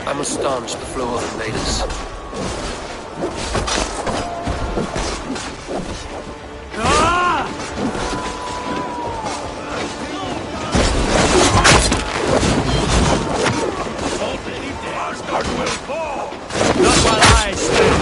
I must staunch the flow of invaders. Not while I stand!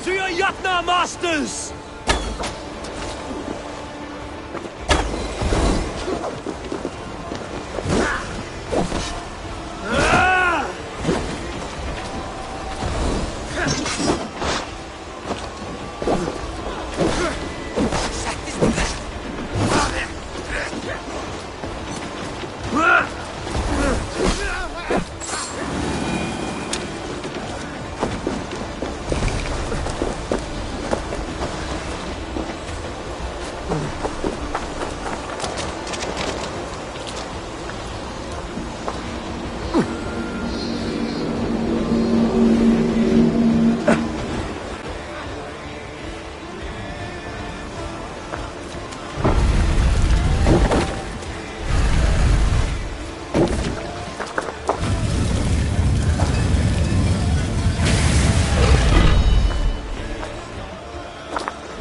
To your Yatna masters!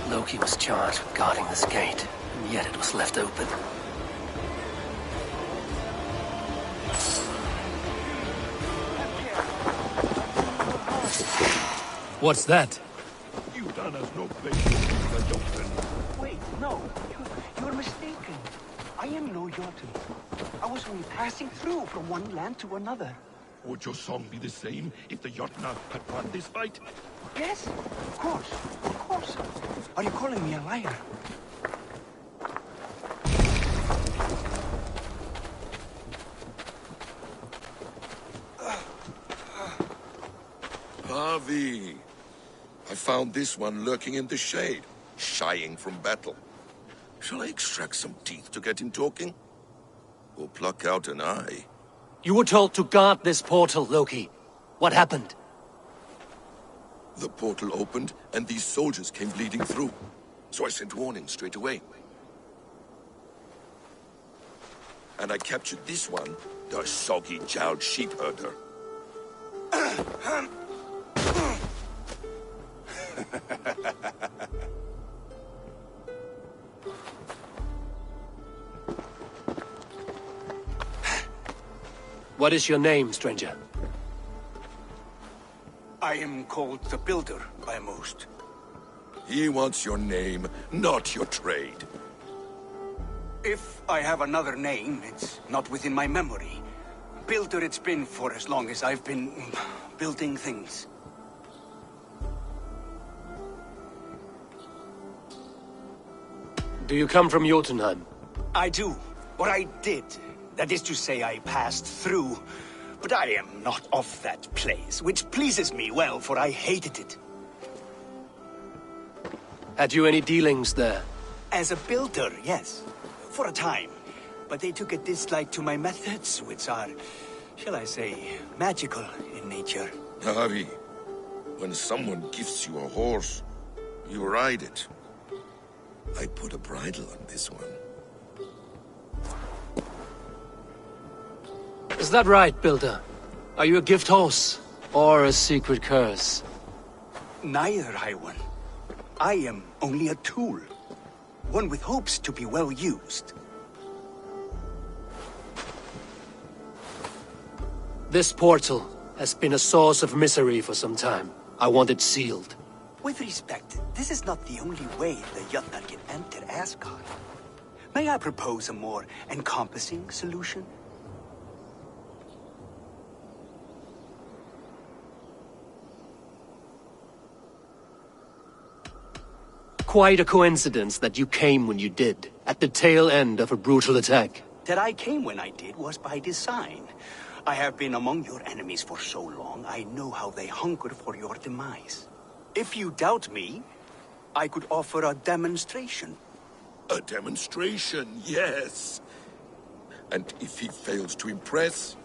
Loki was charged with guarding this gate, and yet it was left open. What's that? Utan has no patience with the Jotun. Wait, no. You're mistaken. I am no Jotun. I was only passing through from one land to another. Would your song be the same if the Jotnar had won this fight? Yes, of course. Of course. Are you calling me a liar? Harvey! I found this one lurking in the shade, shying from battle. Shall I extract some teeth to get him talking? Or pluck out an eye? You were told to guard this portal, Loki. What happened? The portal opened, and these soldiers came bleeding through. So I sent warning straight away. And I captured this one, the soggy-jowled sheep herder. What is your name, stranger? I am called the Builder by most. He wants your name, not your trade. If I have another name, it's not within my memory. Builder it's been for as long as I've been building things. Do you come from Jotunheim? I do. Or I did. That is to say, I passed through. But I am not of that place, which pleases me well, for I hated it. Had you any dealings there? As a builder, yes. For a time. But they took a dislike to my methods, which are, shall I say, magical in nature. Harvey, when someone gifts you a horse, you ride it. I put a bridle on this one. Is that right, Builder? Are you a gift horse, or a secret curse? Neither, Highone. I am only a tool. One with hopes to be well used. This portal has been a source of misery for some time. I want it sealed. With respect, this is not the only way the Jotnar can enter Asgard. May I propose a more encompassing solution? Quite a coincidence that you came when you did, at the tail end of a brutal attack. That I came when I did was by design. I have been among your enemies for so long, I know how they hunger for your demise. If you doubt me, I could offer a demonstration. A demonstration, yes. And if he fails to impress,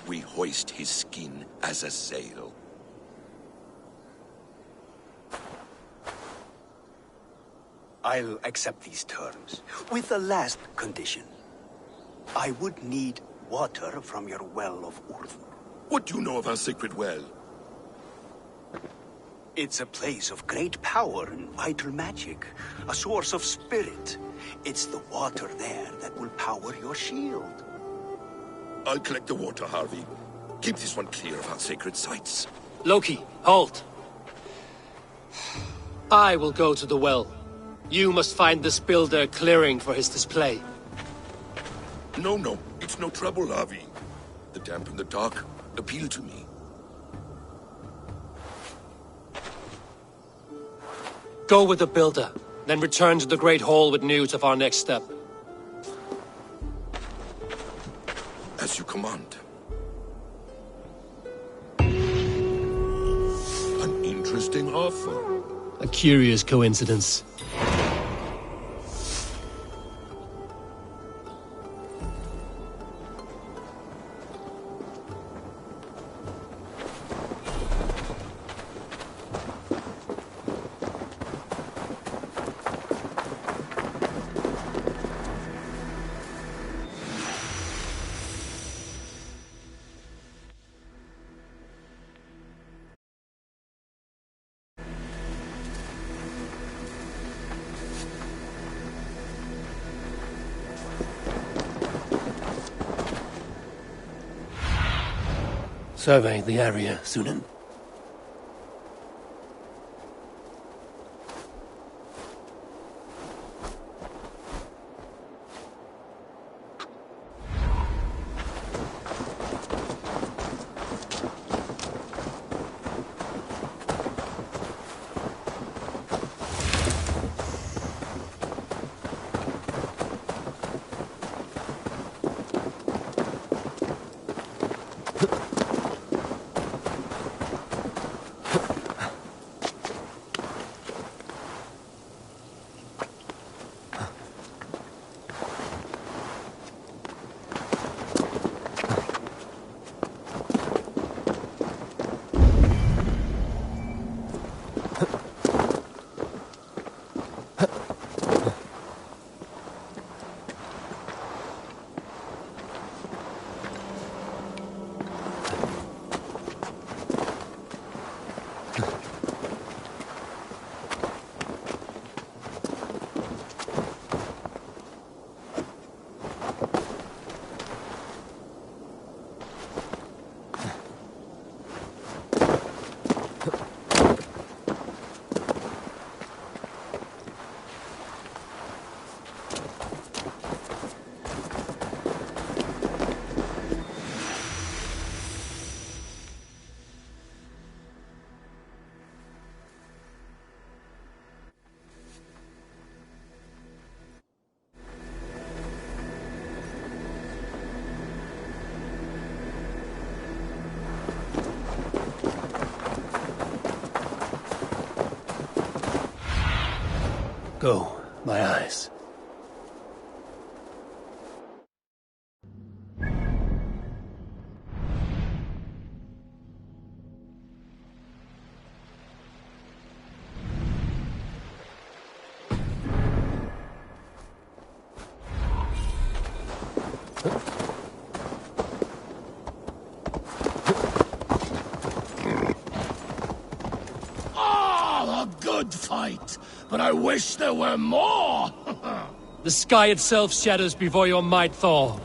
we hoist his skin as a sail. I'll accept these terms, with the last condition. I would need water from your well of Urthur. What do you know of our sacred well? It's a place of great power and vital magic, a source of spirit. It's the water there that will power your shield. I'll collect the water, Harvey. Keep this one clear of our sacred sites. Loki, halt! I will go to the well. You must find this builder clearing for his display. No, it's no trouble, Avi. The damp and the dark appeal to me. Go with the builder, then return to the Great Hall with news of our next step. As you command. An interesting offer. A curious coincidence. Survey the area, Sunan. Go, my eyes. A good fight, but I wish there were more! The sky itself shatters before your might, Thor.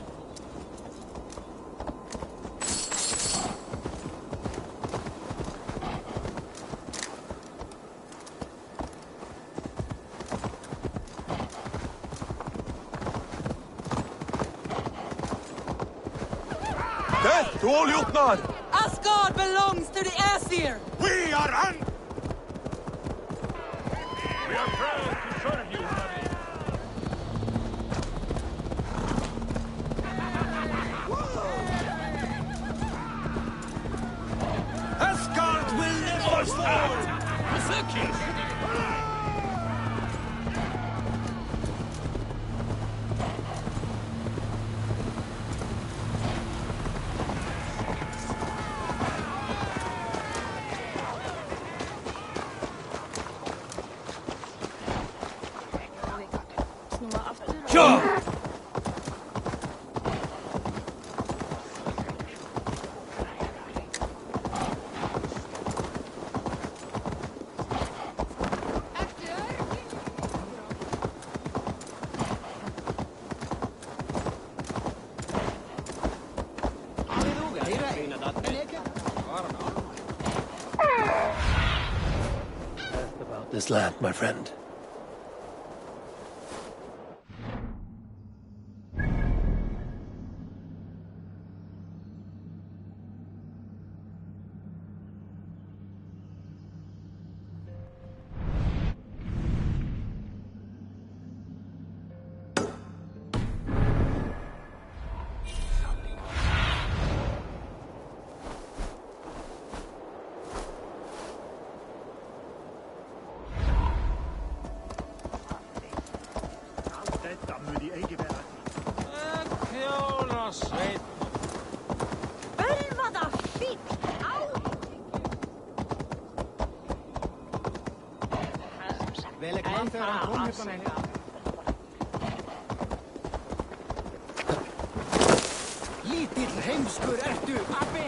Death to all Jotnar! Asgard belongs to the Aesir! We are un... We are proud to serve you, Avi. Asgard will never fall! Sure! this land, my friend. Lítill heimskur ertu, abbi!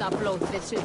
Alla blóðvissu.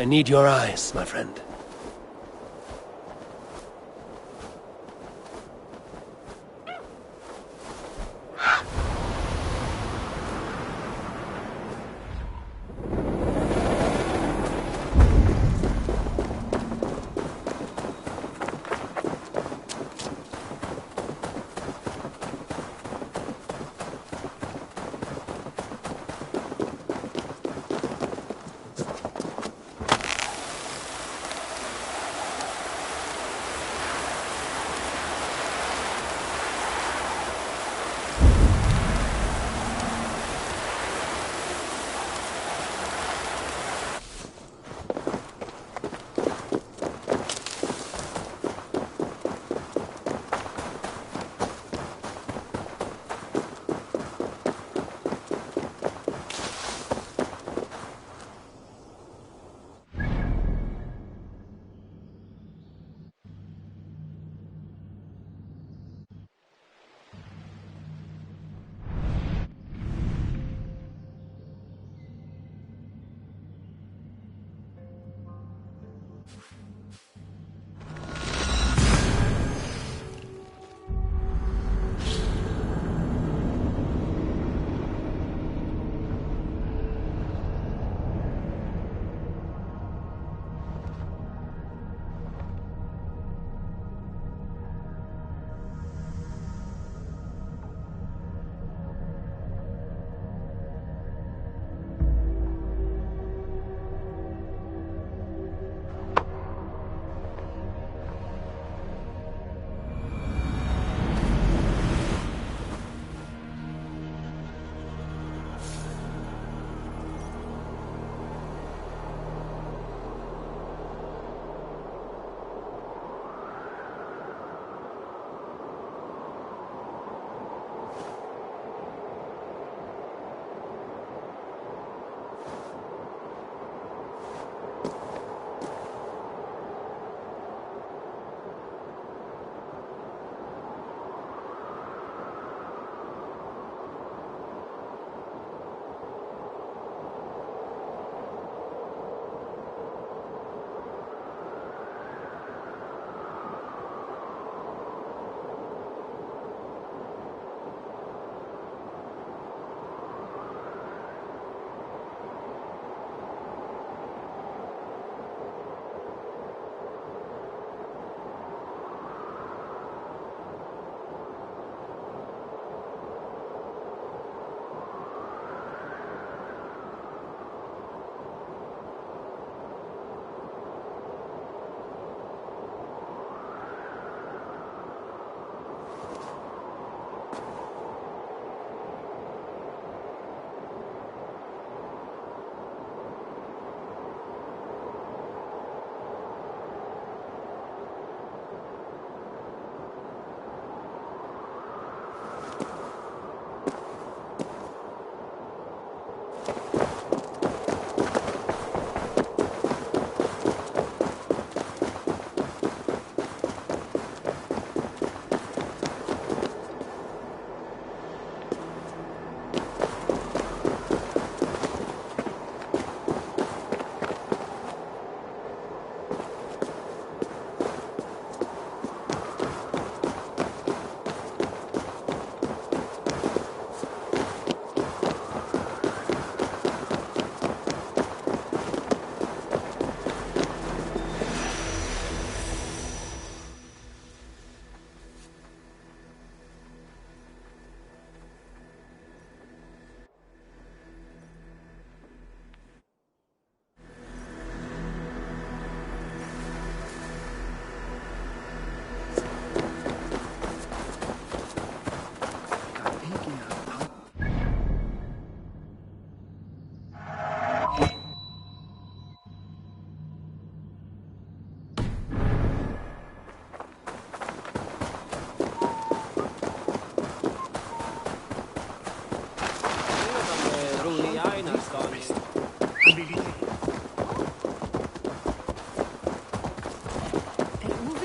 I need your eyes, my friend.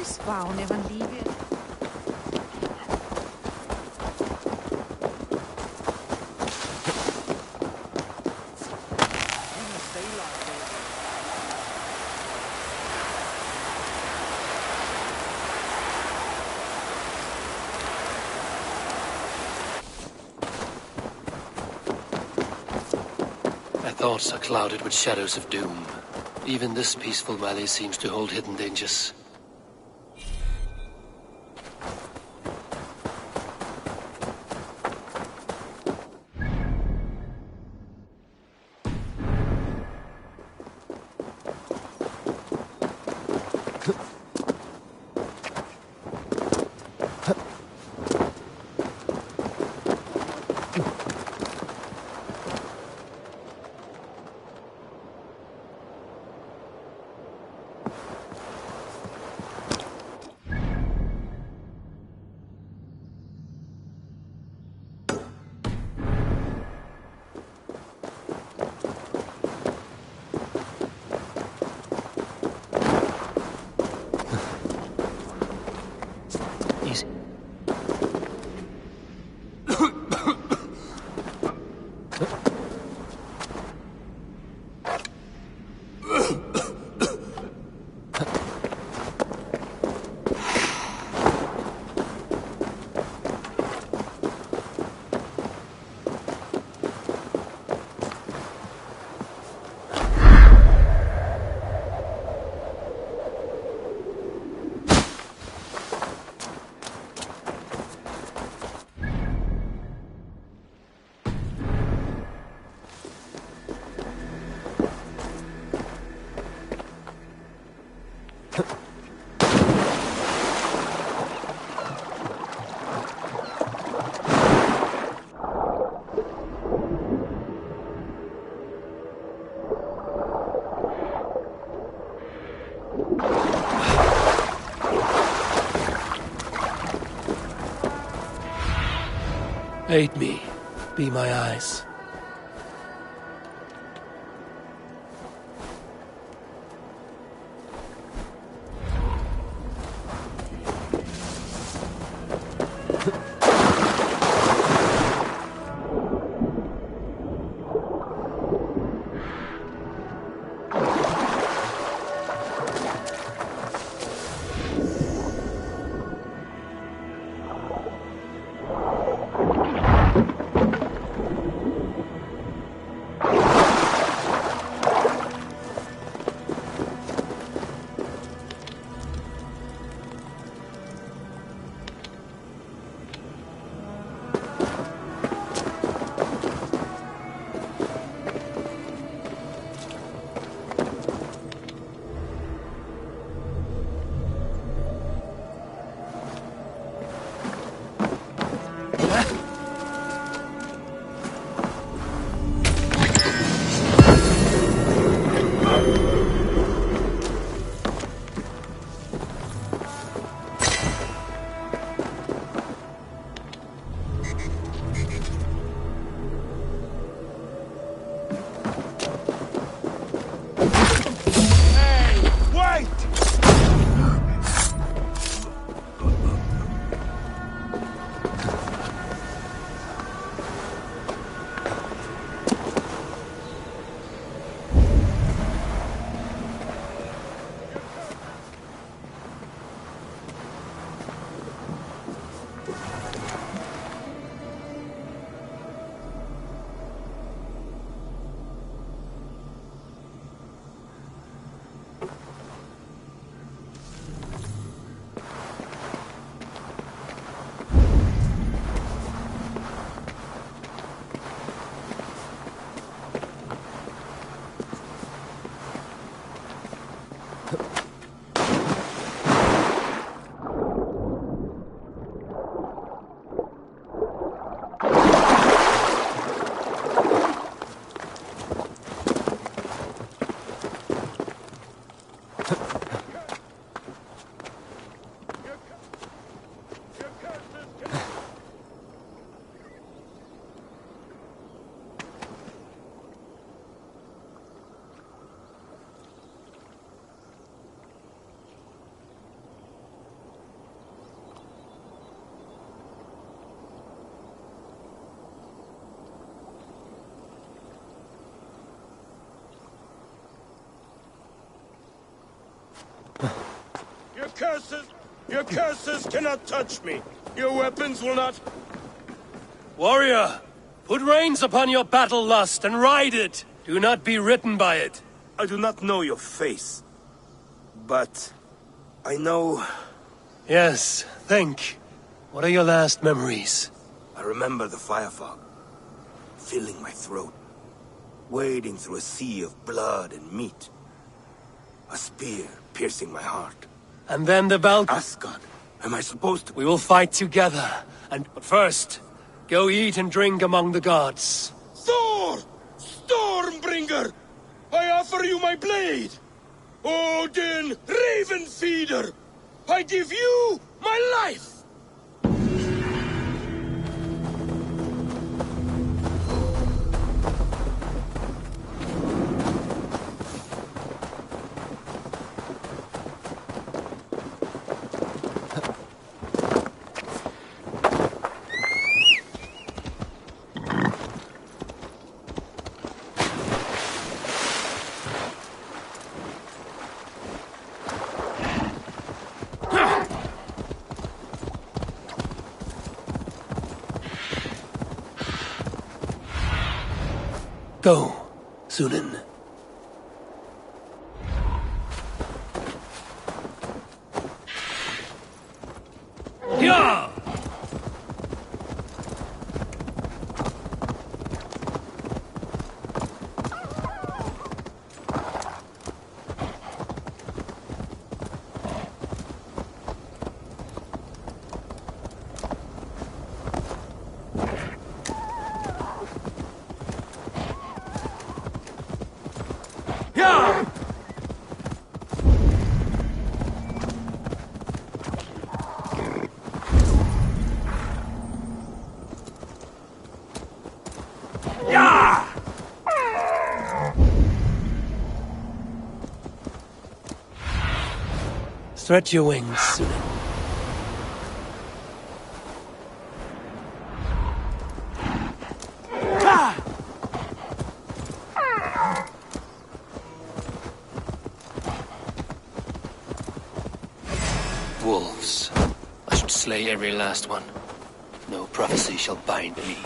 Svaun evan livet. My thoughts are clouded with shadows of doom. Even this peaceful valley seems to hold hidden dangers. Aid me. Be my eyes. Your curses cannot touch me. Your weapons will not... Warrior, put reins upon your battle lust and ride it. Do not be ridden by it. I do not know your face, but I know... Yes, think. What are your last memories? I remember the fire fog, filling my throat, wading through a sea of blood and meat. A spear piercing my heart. And then the Asgard, am I supposed to... We will fight together, but first, go eat and drink among the gods. Thor! Stormbringer! I offer you my blade! Odin, Raven Feeder! I give you my life! Go, Sunan. Yeah! Stretch your wings, Sunan. Wolves. I should slay every last one. No prophecy shall bind me.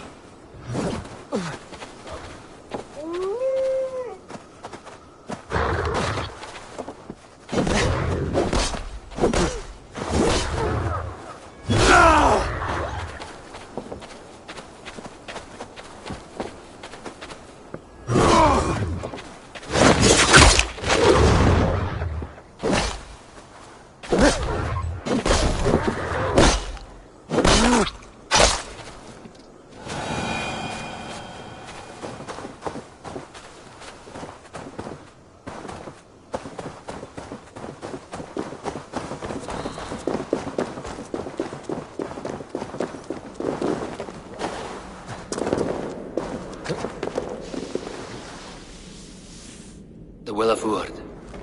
The Will of Urd.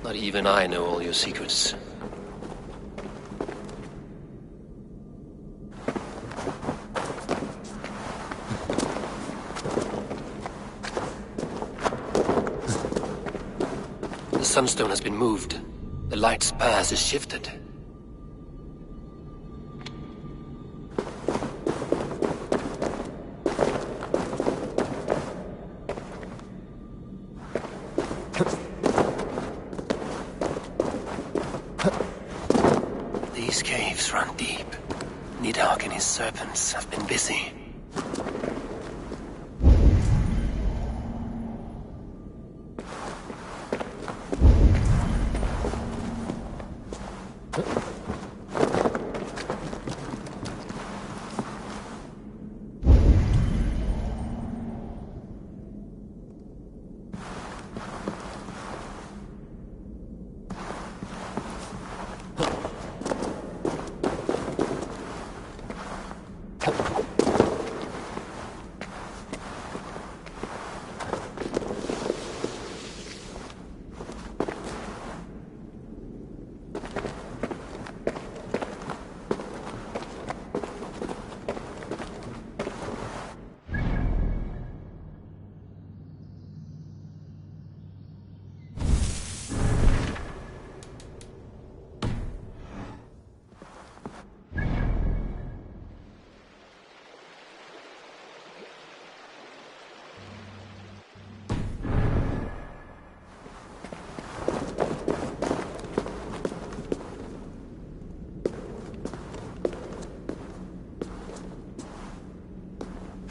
Not even I know all your secrets. The sunstone has been moved. The light's path is shifted. These caves run deep. Nidhogg and his serpents have been busy.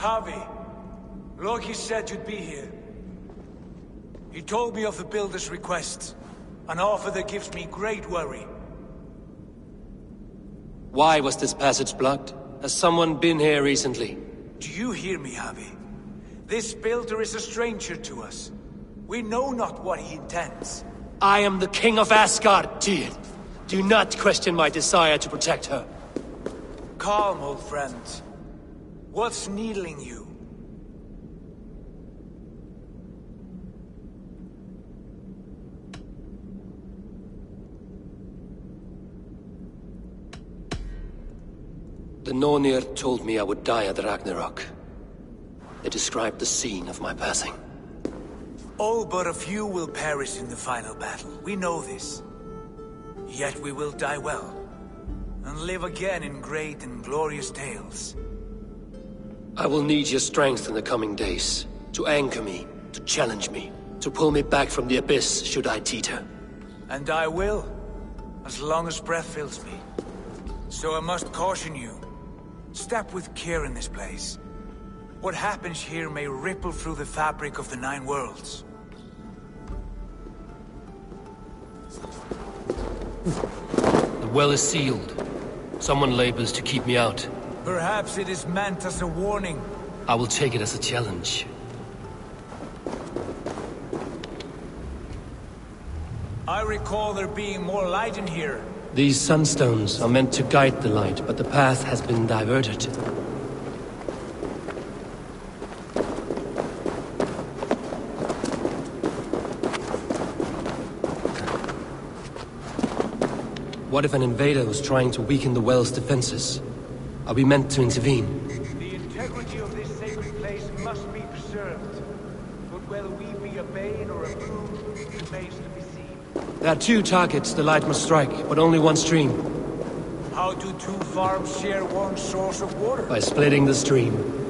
Javi, Loki said you'd be here. He told me of the Builder's request, an offer that gives me great worry. Why was this passage blocked? Has someone been here recently? Do you hear me, Javi? This Builder is a stranger to us. We know not what he intends. I am the King of Asgard, Tyr. Do not question my desire to protect her. Calm, old friend. What's needling you? The Nornir told me I would die at Ragnarok. They described the scene of my passing. All but a few will perish in the final battle. We know this. Yet we will die well, and live again in great and glorious tales. I will need your strength in the coming days, to anchor me, to challenge me, to pull me back from the abyss should I teeter. And I will, as long as breath fills me. So I must caution you. Step with care in this place. What happens here may ripple through the fabric of the Nine Worlds. The well is sealed. Someone labors to keep me out. Perhaps it is meant as a warning. I will take it as a challenge. I recall there being more light in here. These sunstones are meant to guide the light, but the path has been diverted. What if an invader was trying to weaken the well's defenses? Are we meant to intervene? The integrity of this sacred place must be preserved. But whether we be a bane or a boon remains to be seen. There are two targets the light must strike, but only one stream. How do two farms share one source of water? By splitting the stream.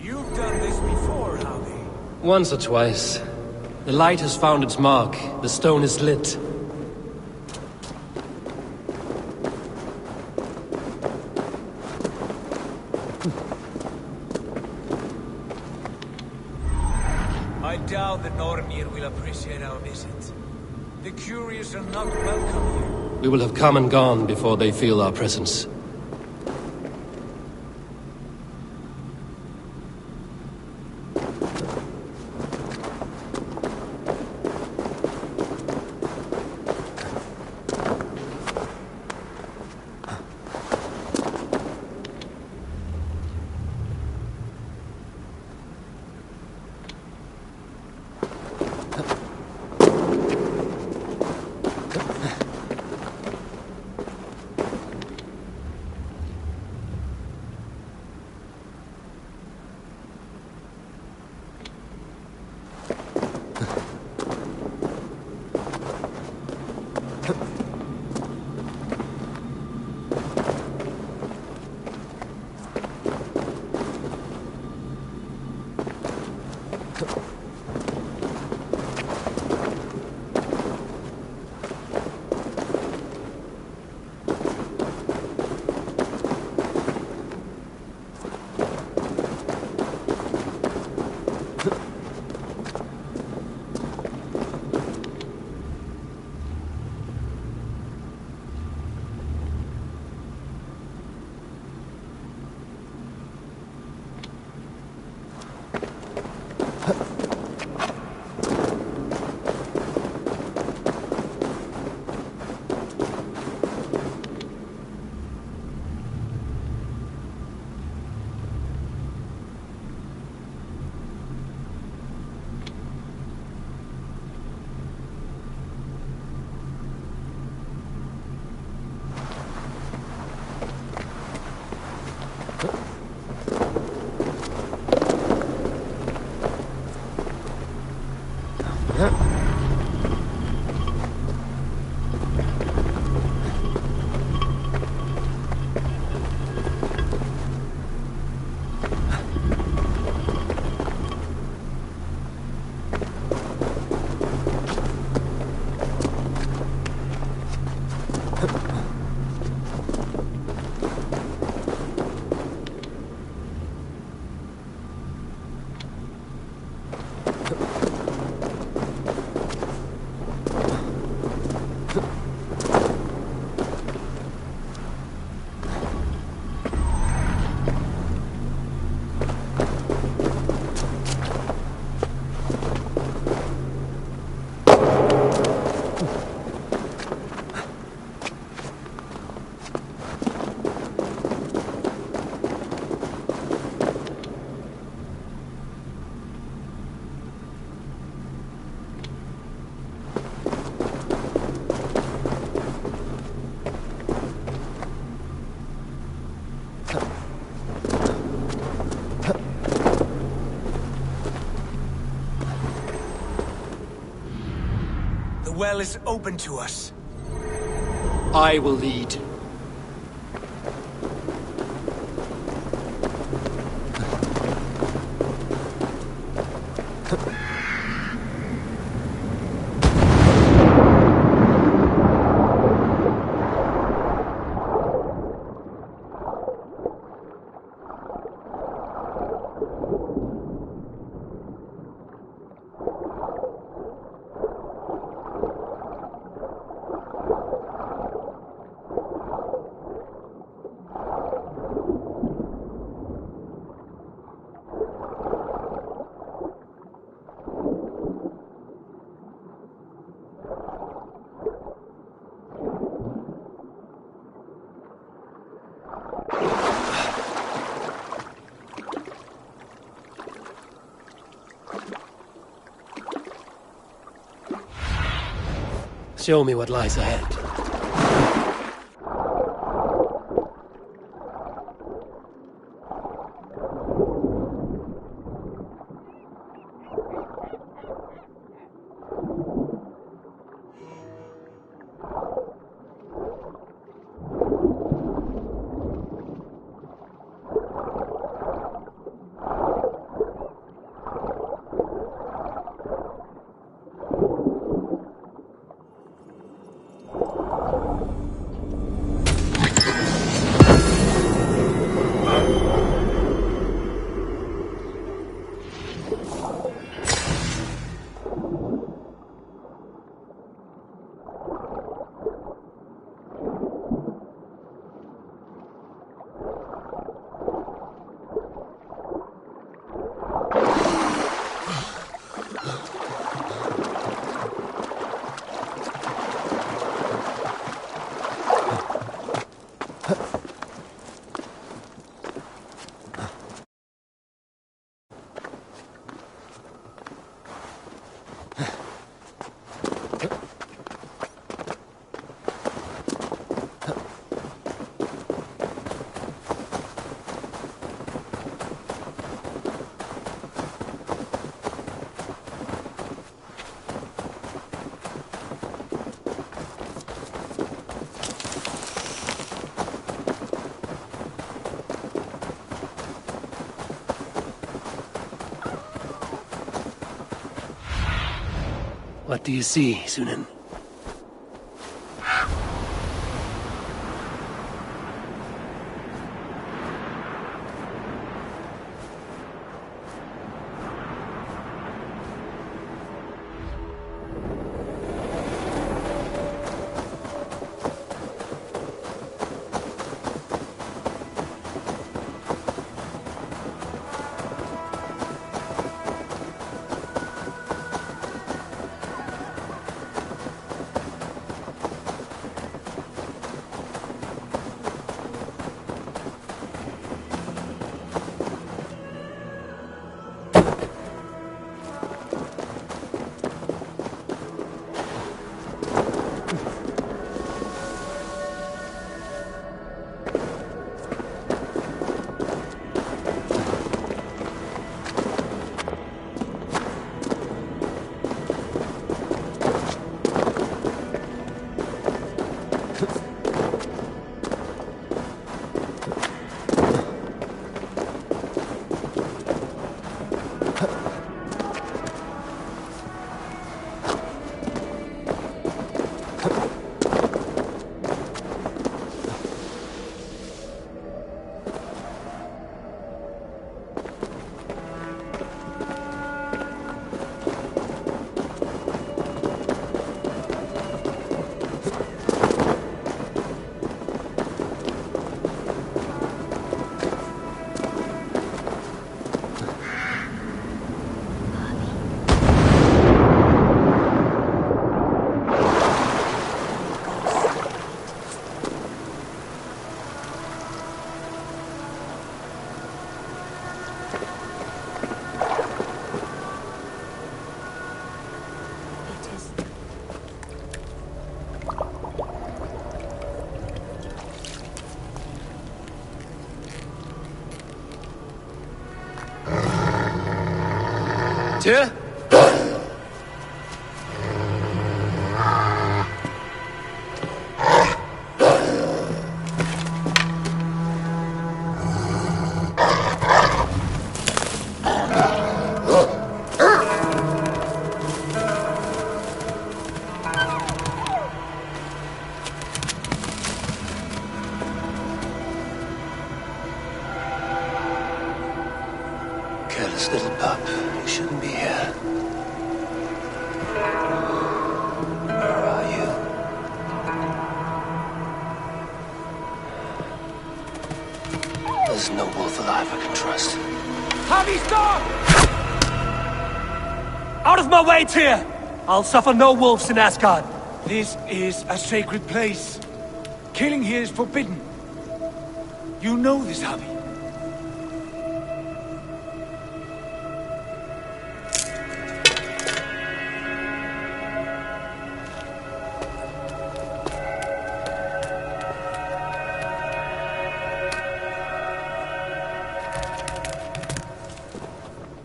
You've done this before, Howdy. Once or twice. The light has found its mark. The stone is lit. I doubt the Normir will appreciate our visit. The curious are not welcome here. We will have come and gone before they feel our presence. The well is open to us. I will lead. Show me what lies ahead. What do you see, Sunan? Tyr? Relax, little pup. You shouldn't be here. Where are you? There's no wolf alive I can trust. Javi, stop! Out of my way, Tyr! I'll suffer no wolves in Asgard. This is a sacred place. Killing here is forbidden. You know this, Javi.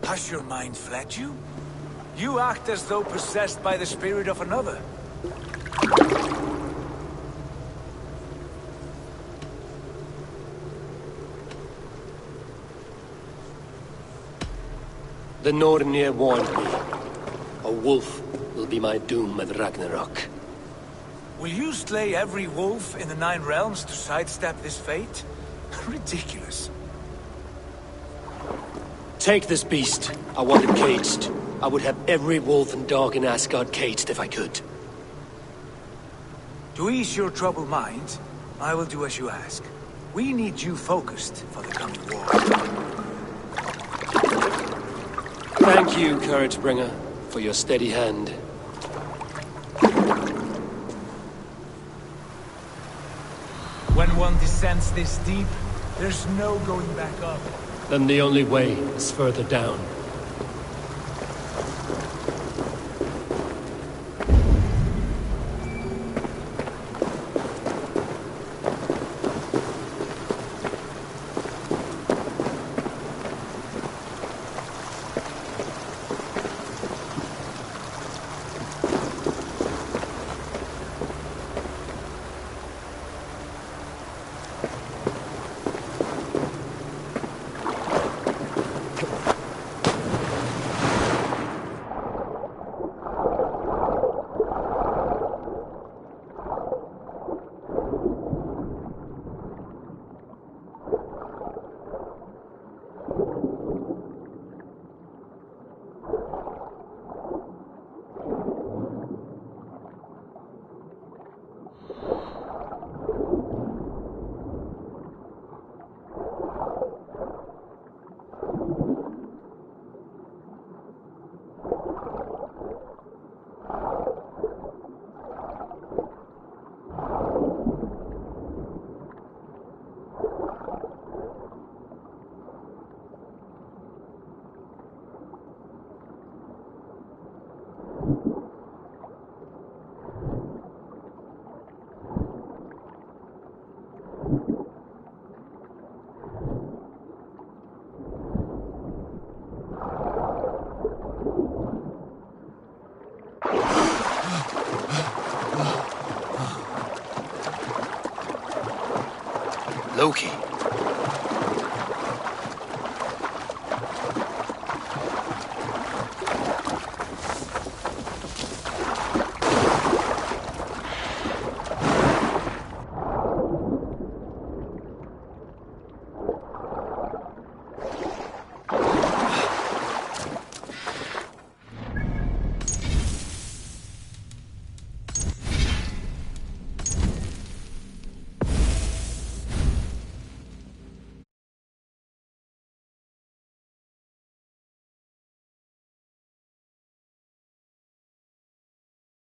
Has your mind fled you? You act as though possessed by the spirit of another. The Nornir warned me. A wolf will be my doom at Ragnarok. Will you slay every wolf in the Nine Realms to sidestep this fate? Ridiculous. Take this beast. I want it caged. I would have every wolf and dog in Asgard caged if I could. To ease your troubled mind, I will do as you ask. We need you focused for the coming war. Thank you, Couragebringer, for your steady hand. When one descends this deep, there's no going back up. Then the only way is further down. Loki.